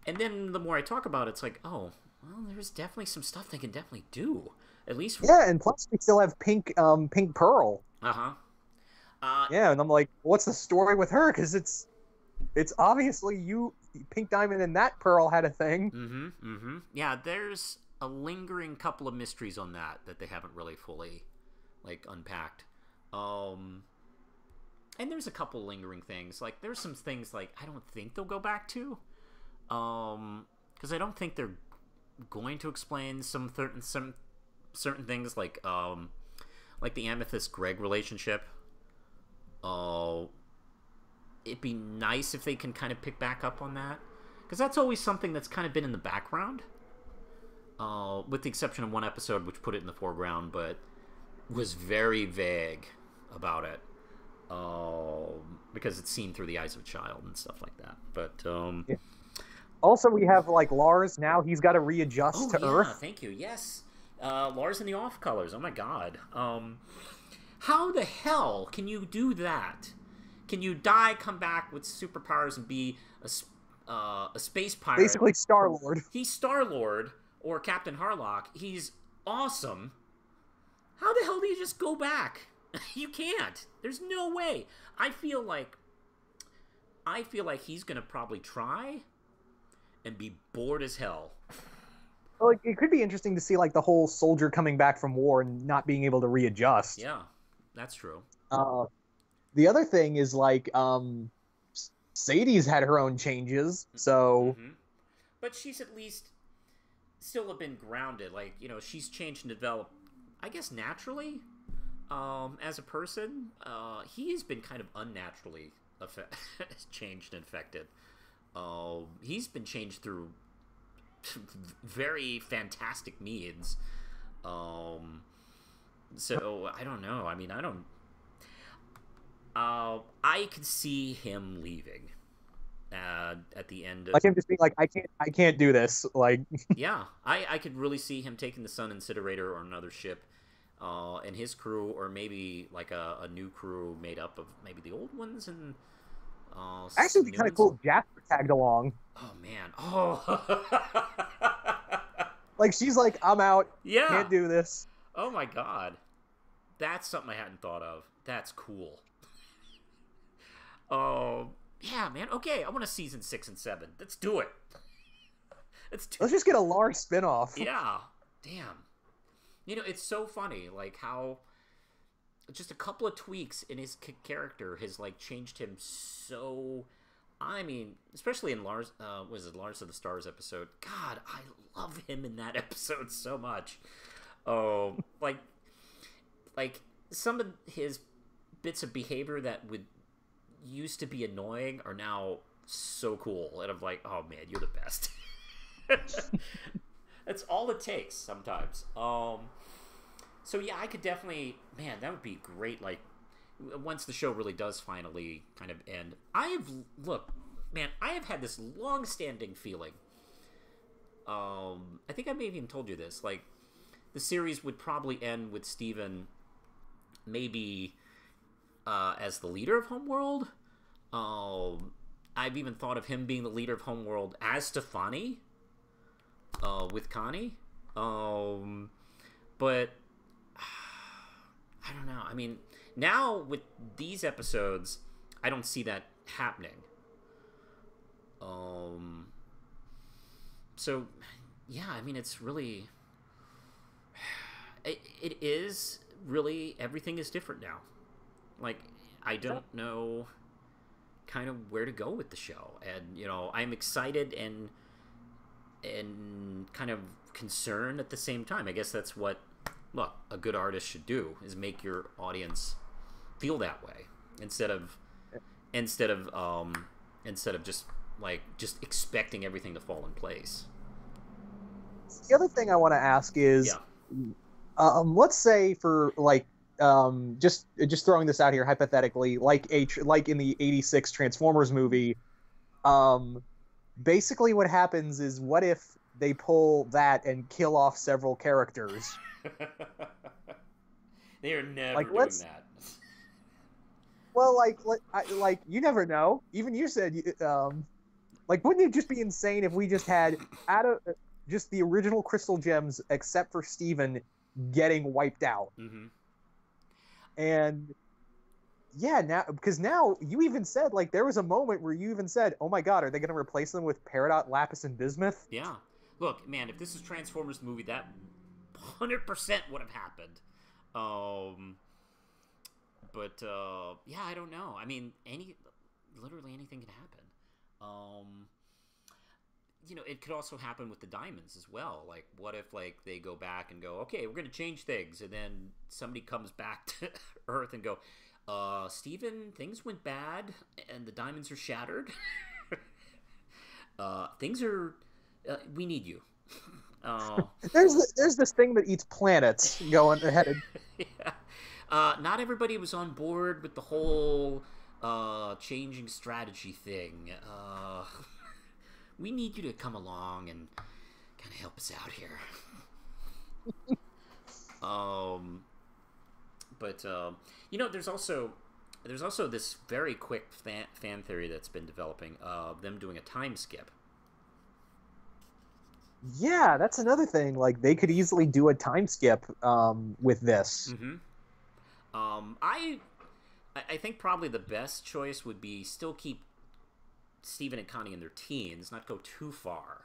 And then the more I talk about it, it's like, oh, well, there's definitely some stuff they can definitely do. At least yeah, and plus we still have Pink Pearl. Uh-huh. Yeah, and I'm like, what's the story with her? Because it's obviously Pink Diamond and that Pearl had a thing. Mm-hmm. Yeah, there's a lingering couple of mysteries on that they haven't really fully like unpacked. And there's a couple lingering things. Like there's some things like I don't think they'll go back to. Because I don't think they're going to explain some certain things like the Amethyst Greg relationship. It'd be nice if they can kind of pick back up on that, because that's always something that's kind of been in the background. With the exception of one episode which put it in the foreground, but was very vague about it, because it's seen through the eyes of a child and stuff like that. But yeah. Also, we have like Lars now. He's got to readjust to Earth. Thank you. Yes, Lars in the off colors. Oh my god. How the hell can you do that? Can you die, come back with superpowers, and be a space pirate? Basically, Star-Lord. He's Star-Lord or Captain Harlock. He's awesome. How the hell do you just go back? You can't. There's no way. I feel like he's gonna probably try and be bored as hell. Well, it could be interesting to see like the whole soldier coming back from war and not being able to readjust. Yeah, that's true. The other thing is like Sadie's had her own changes, so. Mm-hmm. But she's at least still have been grounded. Like, she's changed and developed, I guess, naturally. As a person, he has been kind of unnaturally changed and affected. He's been changed through very fantastic needs. So I don't know. I mean, I don't. I could see him leaving at the end of... Like him just being like, I can't do this. Like, yeah, I could really see him taking the Sun Incinerator or another ship, and his crew, or maybe like a new crew made up of maybe the old ones and actually, it'd be kind of cool if Jasper tagged along. Oh man, oh. Like, she's like, I'm out. Yeah, can't do this. Oh my god, that's something I hadn't thought of. That's cool. Oh. Yeah, man. Okay, I want a season 6 and 7. Let's do it. Let's just get a Lars spinoff. Yeah. Damn. You know, it's so funny, like how just a couple of tweaks in his character has like changed him so. I mean, especially in Lars, was it Lars of the Stars episode? God, I love him in that episode so much. Oh, like some of his bits of behavior that would used to be annoying are now so cool, and I'm like, oh man, you're the best. That's all it takes sometimes. So yeah, I could definitely, man, that would be great. Like, once the show really does finally kind of end, I have had this long-standing feeling. I think I may have even told you this. Like, the series would probably end with Steven maybe as the leader of Homeworld. I've even thought of him being the leader of Homeworld as Stefani, with Connie. But I don't know. I mean, now with these episodes, I don't see that happening. So yeah, I mean, it's really, it is really, everything is different now. Like, I don't know kind of where to go with the show, and you know, I'm excited and kind of concerned at the same time. I guess that's what, look, a good artist should do, is make your audience feel that way instead of just expecting everything to fall in place. The other thing I want to ask is, let's say for like, just throwing this out here hypothetically, like in the '86 Transformers movie, basically what happens is, what if they pull that and kill off several characters? They are never like, doing that. Well, like you never know. Even you said, like, wouldn't it just be insane if we just had just the original Crystal Gems, except for Steven, getting wiped out? Mm-hmm. And yeah, now you even said, like, there was a moment where you even said, oh my god, are they going to replace them with Peridot, Lapis, and Bismuth? Yeah. Look, man, if this is Transformers movie, that 100% would have happened. But yeah, I don't know. I mean, literally anything can happen. You know, it could also happen with the diamonds as well. Like, what if, like, they go back and go, okay, we're going to change things, and then somebody comes back to Earth and go, Steven, things went bad, and the diamonds are shattered. Things are, we need you. There's this thing that eats planets going ahead. Yeah. Not everybody was on board with the whole changing strategy thing. We need you to come along and kind of help us out here. But you know, there's also this very quick fan theory that's been developing of them doing a time skip. Yeah, that's another thing. Like, they could easily do a time skip with this. Mm-hmm. I think probably the best choice would be still keep Steven and Connie in their teens, not go too far.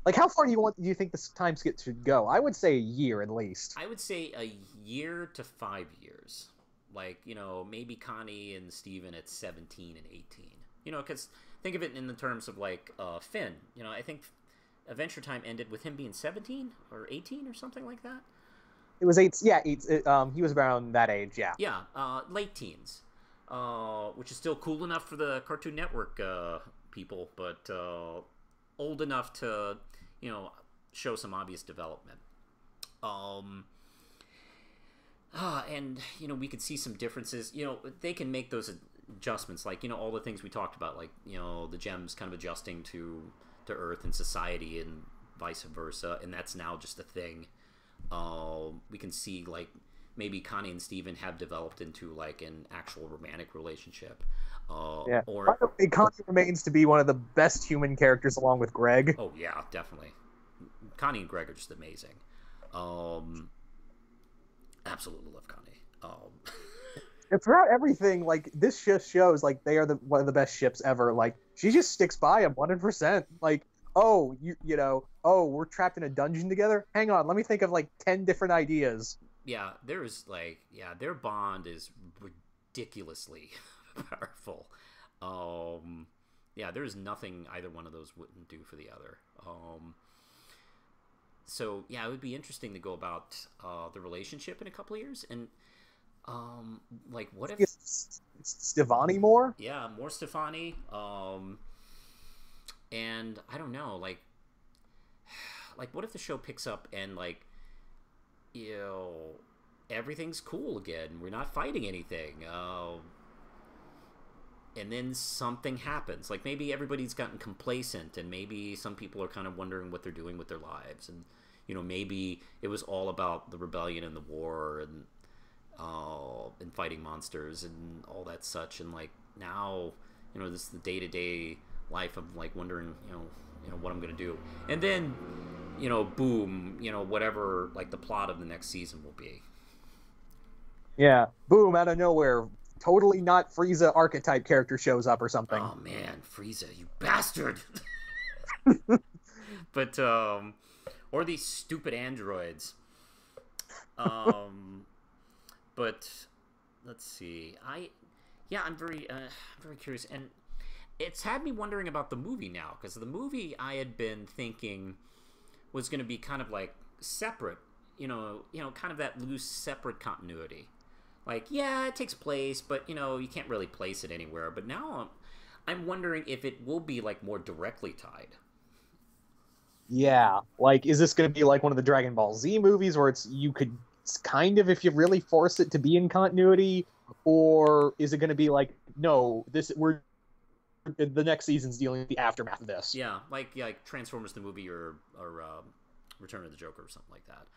Like, how far do you think this time skip should go? I would say a year at least. I would say a year to 5 years. Like, you know, maybe Connie and Steven at 17 and 18. You know, because think of it in the terms of, like, Finn. You know, I think Adventure Time ended with him being 17 or 18 or something like that. It was 8. Yeah, 8. He was around that age. Yeah. Yeah, late teens, which is still cool enough for the Cartoon Network people. But old enough to, show some obvious development. And we could see some differences. They can make those adjustments, like all the things we talked about, like the gems kind of adjusting to Earth and society and vice versa, and that's now just a thing. We can see like maybe Connie and Steven have developed into like an actual romantic relationship. Yeah. Or Connie remains to be one of the best human characters, along with Greg. Oh yeah, definitely. Connie and Greg are just amazing. Absolutely love Connie. And throughout everything, like, this just shows like they are one of the best ships ever. Like, she just sticks by him 100%. Like, oh, we're trapped in a dungeon together. Hang on, let me think of like 10 different ideas. Yeah, their bond is ridiculously powerful. There's nothing either one of those wouldn't do for the other. So yeah, it would be interesting to go about the relationship in a couple of years, and like, what if Stefani more? Yeah, more Stefani. And I don't know, like what if the show picks up and like, everything's cool again. We're not fighting anything. And then something happens. Like, maybe everybody's gotten complacent, and maybe some people are kind of wondering what they're doing with their lives, and maybe it was all about the rebellion and the war and fighting monsters and all that such, and like now, this is the day-to-day life of like wondering, what I'm gonna do, and then, boom, whatever like the plot of the next season will be. Yeah, boom, out of nowhere, totally not Frieza archetype character shows up or something. Oh man, Frieza, you bastard! But or these stupid androids. But let's see. I'm very curious, and it's had me wondering about the movie now, because the movie I had been thinking was going to be kind of like separate, kind of that loose separate continuity. Like, yeah, it takes place, but you can't really place it anywhere. But now I'm wondering if it will be like more directly tied. Yeah, like, is this going to be like one of the Dragon Ball Z movies where you could kind of, if you really force it to be in continuity, or is it going to be like, no, the next season's dealing with the aftermath of this? Yeah, like Transformers the movie or Return of the Joker or something like that,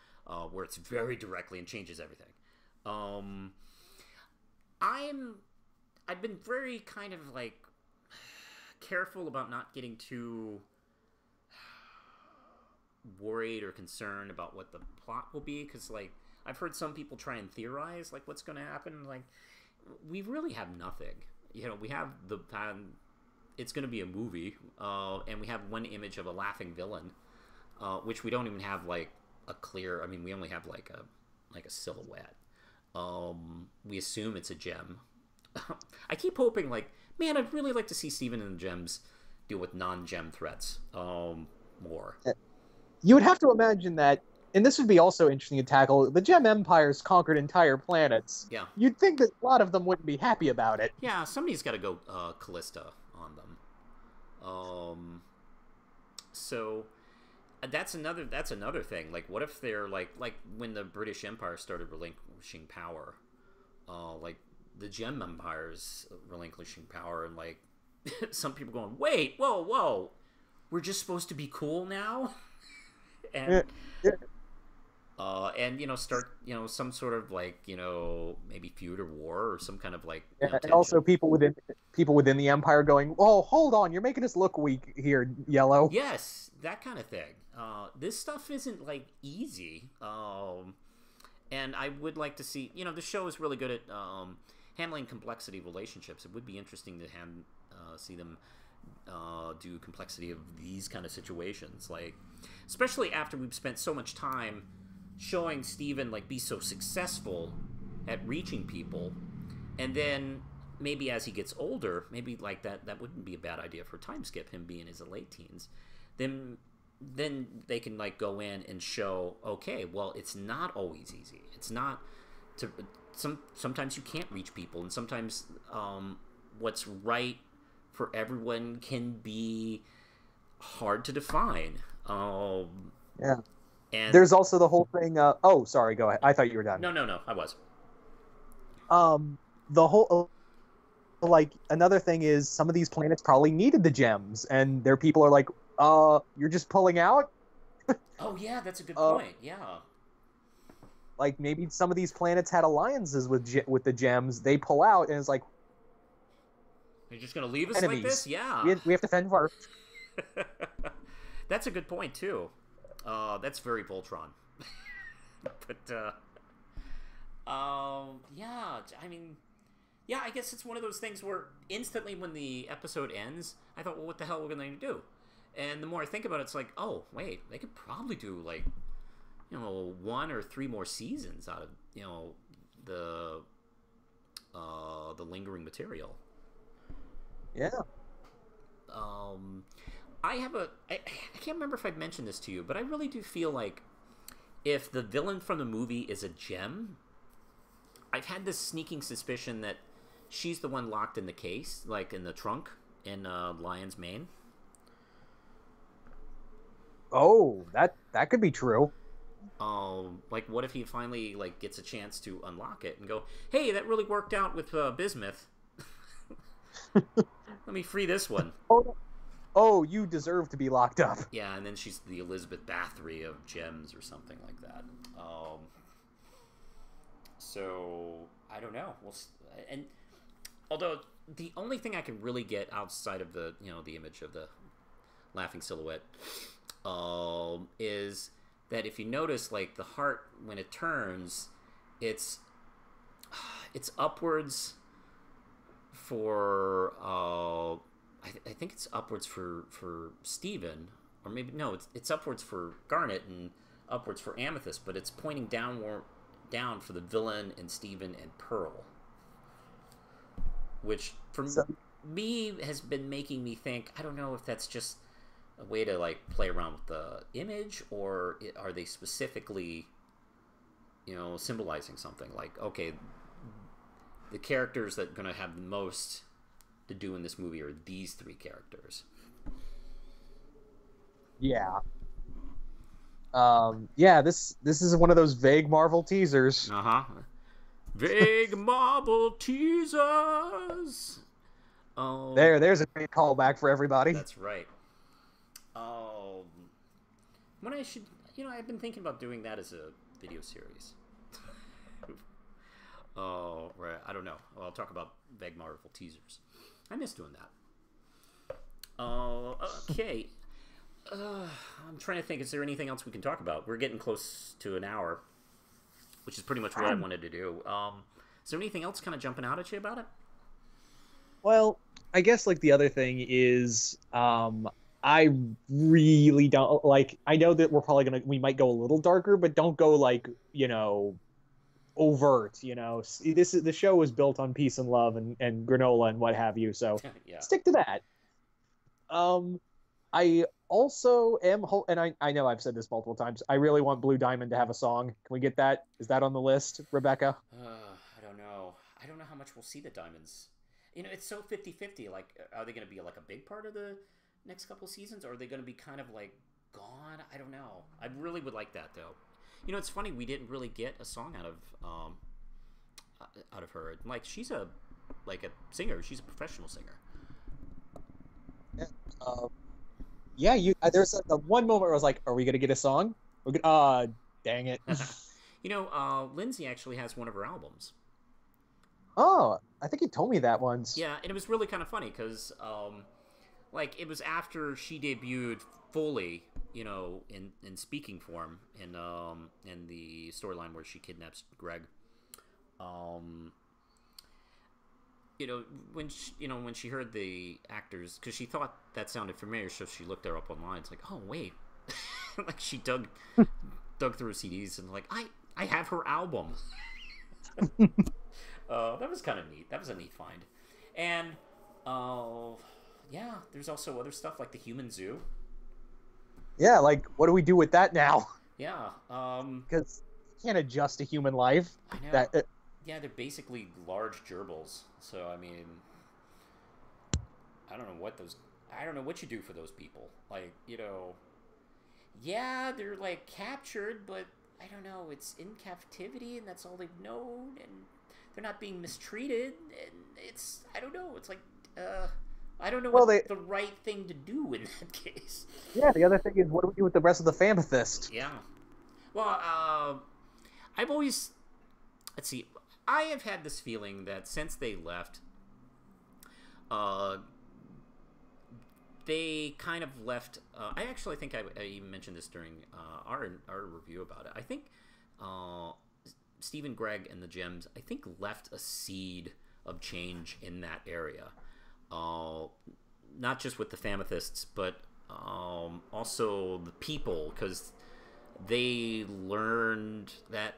where it's very directly and changes everything. I've been very kind of like careful about not getting too worried or concerned about what the plot will be, because like I've heard some people try and theorize like what's going to happen. Like, we really have nothing. We have it's going to be a movie, and we have one image of a laughing villain, which we don't even have like a clear. I mean, we only have like a silhouette. We assume it's a gem. I keep hoping, like, man, I'd really like to see Steven and the Gems deal with non-gem threats more. You would have to imagine that, and this would be also interesting to tackle, the Gem Empires conquered entire planets. Yeah. You'd think that a lot of them wouldn't be happy about it. Yeah, somebody's got to go Callista on them. So that's another thing. Like, what if they're like when the British Empire started relinquishing power, like the Gem Empire's relinquishing power, and like some people going, wait, whoa, we're just supposed to be cool now. And and start some sort of like maybe feud or war or some kind of like and also people within the Empire going, oh, hold on, you're making us look weak here, Yellow. Yes, that kind of thing. This stuff isn't like easy, and I would like to see, the show is really good at handling complexity relationships. It would be interesting to see them do complexity of these kind of situations, like especially after we've spent so much time showing Steven like be so successful at reaching people, and then maybe as he gets older, maybe like that wouldn't be a bad idea for a time skip, him being in his late teens. Then they can like go in and show, okay, well, it's not always easy. It's not sometimes you can't reach people, and sometimes what's right for everyone can be hard to define. Yeah. And There's also the whole thing. Oh, sorry. Go ahead. I thought you were done. no, I was. The whole like another thing is some of these planets probably needed the gems, and their people are like, you're just pulling out. Oh yeah, that's a good point. Yeah. Like maybe some of these planets had alliances with the gems. They pull out, and it's like, you're just gonna leave us enemies. like this? Yeah. We have to fend for. That's a good point too. That's very Voltron. But yeah, I mean, yeah, I guess it's one of those things where instantly when the episode ends, I thought, well, what the hell are we going to do? And the more I think about it, it's like, oh, wait, they could probably do, like, 1 or 3 more seasons out of, the lingering material. Yeah. I can't remember if I'd mentioned this to you, but I really do feel like if the villain from the movie is a gem, I've had this sneaking suspicion that she's the one locked in the case, like in the trunk in Lion's Mane. Oh, that could be true. Like, what if he finally gets a chance to unlock it and go, "Hey, that really worked out with Bismuth. Let me free this one." Oh, you deserve to be locked up. Yeah, and then she's the Elizabeth Bathory of gems or something like that. So I don't know. And although the only thing I can really get outside of the the image of the laughing silhouette is that if you notice, like, the heart when it turns, it's upwards for I think it's upwards for Steven, or maybe no, it's upwards for Garnet and upwards for Amethyst, but it's pointing down for the villain and Steven and Pearl, which for me has been making me think, I don't know if that's just a way to play around with the image, or are they specifically symbolizing something, like, okay, the characters that are going to have the most to do in this movie are these 3 characters. Yeah. Yeah, this is one of those vague Marvel teasers. Vague Marvel teasers. There's a great callback for everybody. That's right. When I should, I've been thinking about doing that as a video series. Oh, right. I don't know. I'll talk about vague Marvel teasers. I miss doing that. Okay. I'm trying to think. Is there anything else we can talk about? We're getting close to an hour, which is pretty much what I wanted to do. Is there anything else kind of jumping out at you about it? Well, I guess the other thing is, I really don't I know that we're probably we might go a little darker, but don't go overt. The show is built on peace and love and granola and what have you. So Yeah. Stick to that. I also am, and I know I've said this multiple times, I really want Blue Diamond to have a song. Can we get that? Is that on the list, Rebecca? I don't know. I don't know how much we'll see the Diamonds. It's so 50-50. Are they going to be a big part of the next couple seasons, or are they going to be kind of gone? I don't know. I really would like that, though. It's funny, we didn't really get a song out of her. She's a singer. She's a professional singer. Yeah. There's one moment where I was like, "Are we gonna get a song?" Dang it. Lindsay actually has one of her albums. Oh, I think you told me that once. Yeah, and it was really kind of funny because, it was after she debuted fully, in speaking form in the storyline where she kidnaps Greg. When she heard the actors, because she thought that sounded familiar, so she looked her up online. It's like, oh wait, she dug through CDs and I have her album. That was kind of neat. That was a neat find. And yeah, there's also other stuff like the Human Zoo. Yeah, what do we do with that now? Yeah, because you can't adjust to human life. I know. Yeah, they're basically large gerbils. So I mean, I don't know what those. I don't know what you do for those people. Like, you know, yeah, they're like captured, but I don't know. It's in captivity, and that's all they've known, and they're not being mistreated, and it's I don't know. It's like I don't know what the right thing to do in that case. Yeah, the other thing is, what do we do with the rest of the Famethist? Yeah. Well, I've always let's see. I have had this feeling that since they left, they kind of left. I actually think I even mentioned this during our review about it. I think Stephen Gregg and the Gems, I think, left a seed of change in that area. Not just with the Famethists, but also the people, because they learned that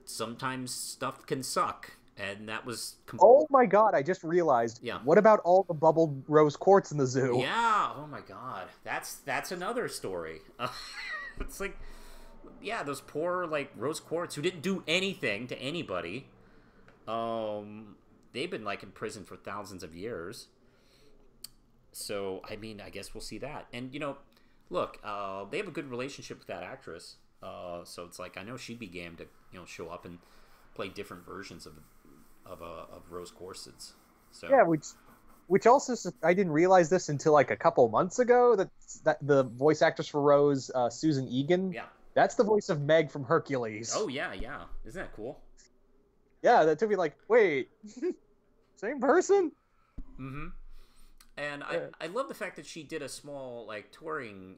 sometimes stuff can suck, and that was... Oh my god, I just realized. Yeah. What about all the bubbled rose quartz in the zoo? Yeah, oh my god. That's another story. It's like, yeah, those poor, like, rose quartz who didn't do anything to anybody. They've been, like, in prison for thousands of years. So, I mean, I guess we'll see that. And, you know, look, they have a good relationship with that actress. So it's like, I know she'd be game to, you know, show up and play different versions of Rose Corsets. So yeah, which also, I didn't realize this until like a couple months ago, that the voice actress for Rose, Susan Egan, yeah, that's the voice of Meg from Hercules. Oh yeah, yeah, isn't that cool? Yeah, that took me like, wait, same person? Mm-hmm. And I love the fact that she did a small, like, touring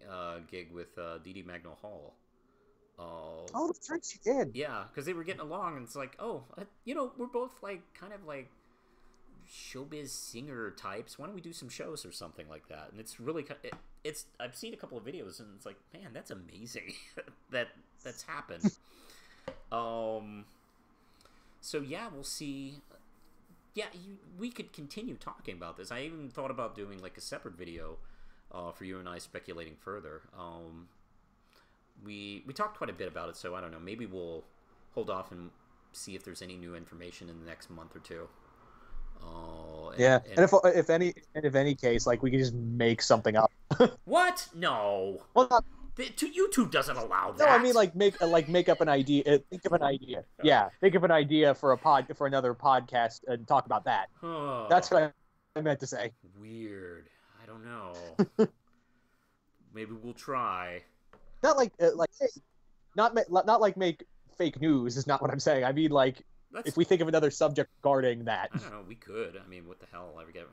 gig with Dee Dee Magnol Hall. Oh, that's right, she did. Yeah, because they were getting along, and it's like, oh, you know, we're both, like, kind of, like, showbiz singer types. Why don't we do some shows or something like that? And it's really, it's I've seen a couple of videos, and it's like, man, that's amazing that's happened. So, yeah, we'll see. Yeah, we could continue talking about this. I even thought about doing, like, a separate video for you and I speculating further. We talked quite a bit about it, so I don't know. Maybe we'll hold off and see if there's any new information in the next month or two. And if any case, like, we could just make something up. What? No. Well, not, YouTube doesn't allow that. No, I mean, like, make up an idea. Think of an idea. Yeah, think of an idea for another podcast and talk about that. Oh, that's what I meant to say. Weird. I don't know. Maybe we'll try. Not like not like make fake news is not what I'm saying. I mean, like, if we think of another subject regarding that. I don't know. We could. I mean, what the hell? I forget.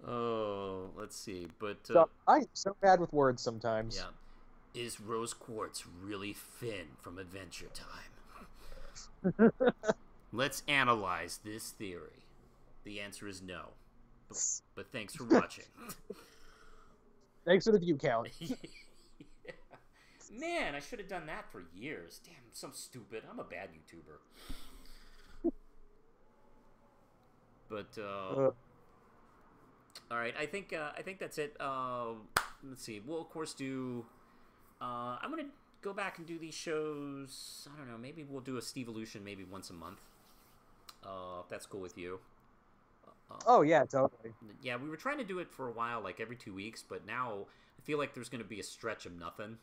Oh, let's see. But I'm so bad with words sometimes. Yeah. Is Rose Quartz really Finn from Adventure Time? Let's analyze this theory. The answer is no. But thanks for watching. Thanks for the view count. Yeah. Man, I should have done that for years. Damn, I'm so stupid. I'm a bad YouTuber. But all right, I think that's it. Let's see. We'll of course do. I'm gonna go back and do these shows. I don't know. Maybe we'll do a Stevolution maybe once a month. If that's cool with you. Oh yeah, totally. Yeah, we were trying to do it for a while, like every 2 weeks, but now I feel like there's going to be a stretch of nothing.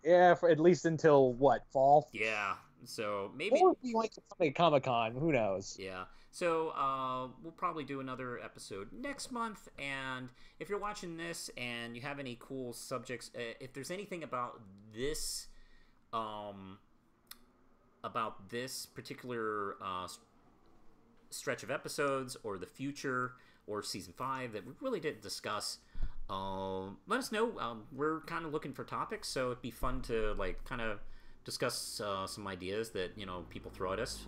Yeah, for at least until what, fall? Yeah, so maybe. Or we might get something at Comic-Con. Who knows? Yeah, so we'll probably do another episode next month. And if you're watching this and you have any cool subjects, if there's anything about this particular stretch of episodes or the future or season 5 that we really didn't discuss, let us know. We're kind of looking for topics, so it'd be fun to, like, kind of discuss some ideas that, you know, people throw at us,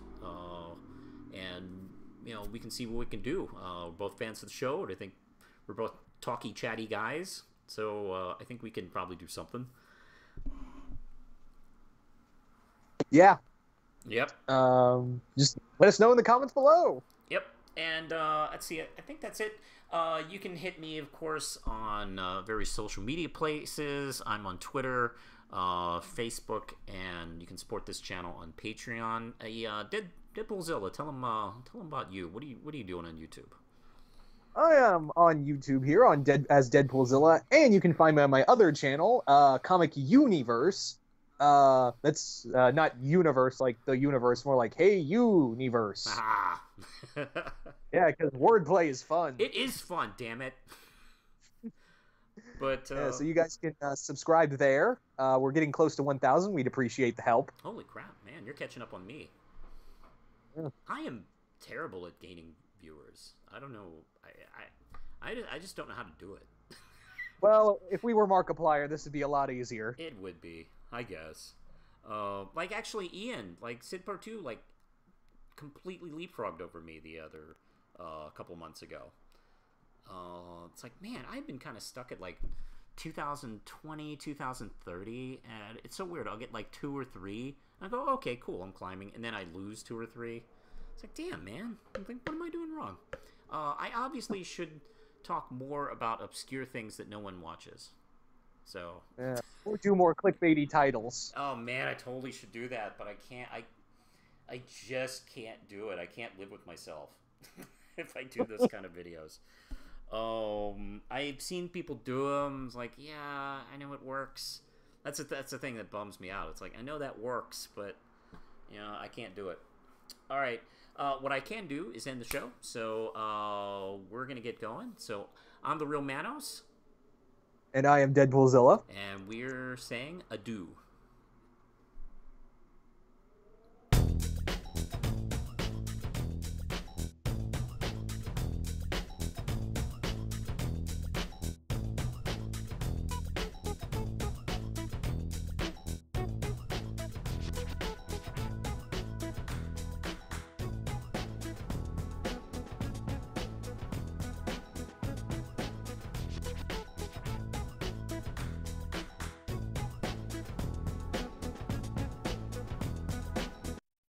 and, you know, we can see what we can do. We're both fans of the show, and I think we're both talky, chatty guys, so I think we can probably do something. Yeah. Yep. Just let us know in the comments below. Yep. And let's see. I think that's it. You can hit me, of course, on various social media places. I'm on Twitter, Facebook, and you can support this channel on Patreon. Deadpoolzilla, tell them about you. What are you doing on YouTube? I am on YouTube here on as Deadpoolzilla, and you can find me on my other channel, Comic Youniverse. That's not universe like the universe, more like Hey Youniverse. Ah. Yeah, because wordplay is fun. It is fun, damn it. But yeah, so you guys can subscribe there. We're getting close to 1,000. We'd appreciate the help. Holy crap, man! You're catching up on me. Yeah. I am terrible at gaining viewers. I don't know. I just don't know how to do it. Well, if we were Markiplier, this would be a lot easier. It would be, I guess. Like actually, Ian, like Sid Part 2, like completely leapfrogged over me the other couple months ago. It's like, man, I've been kind of stuck at like 2020, 2030, and it's so weird. I'll get like 2 or 3, and I go, okay, cool, I'm climbing, and then I lose 2 or 3. It's like, damn, man, I'm like, what am I doing wrong? I obviously should talk more about obscure things that no one watches. So, yeah, we'll do more clickbaity titles. oh man, I totally should do that, but I can't. I just can't do it. I can't live with myself if I do those kind of videos. I've seen people do them. It's like, yeah, I know it works. That's the thing that bums me out. It's like, I know that works, but you know, I can't do it. All right. What I can do is end the show. So we're gonna get going. So I'm the real Manos, and I am Deadpoolzilla, and we're saying adieu.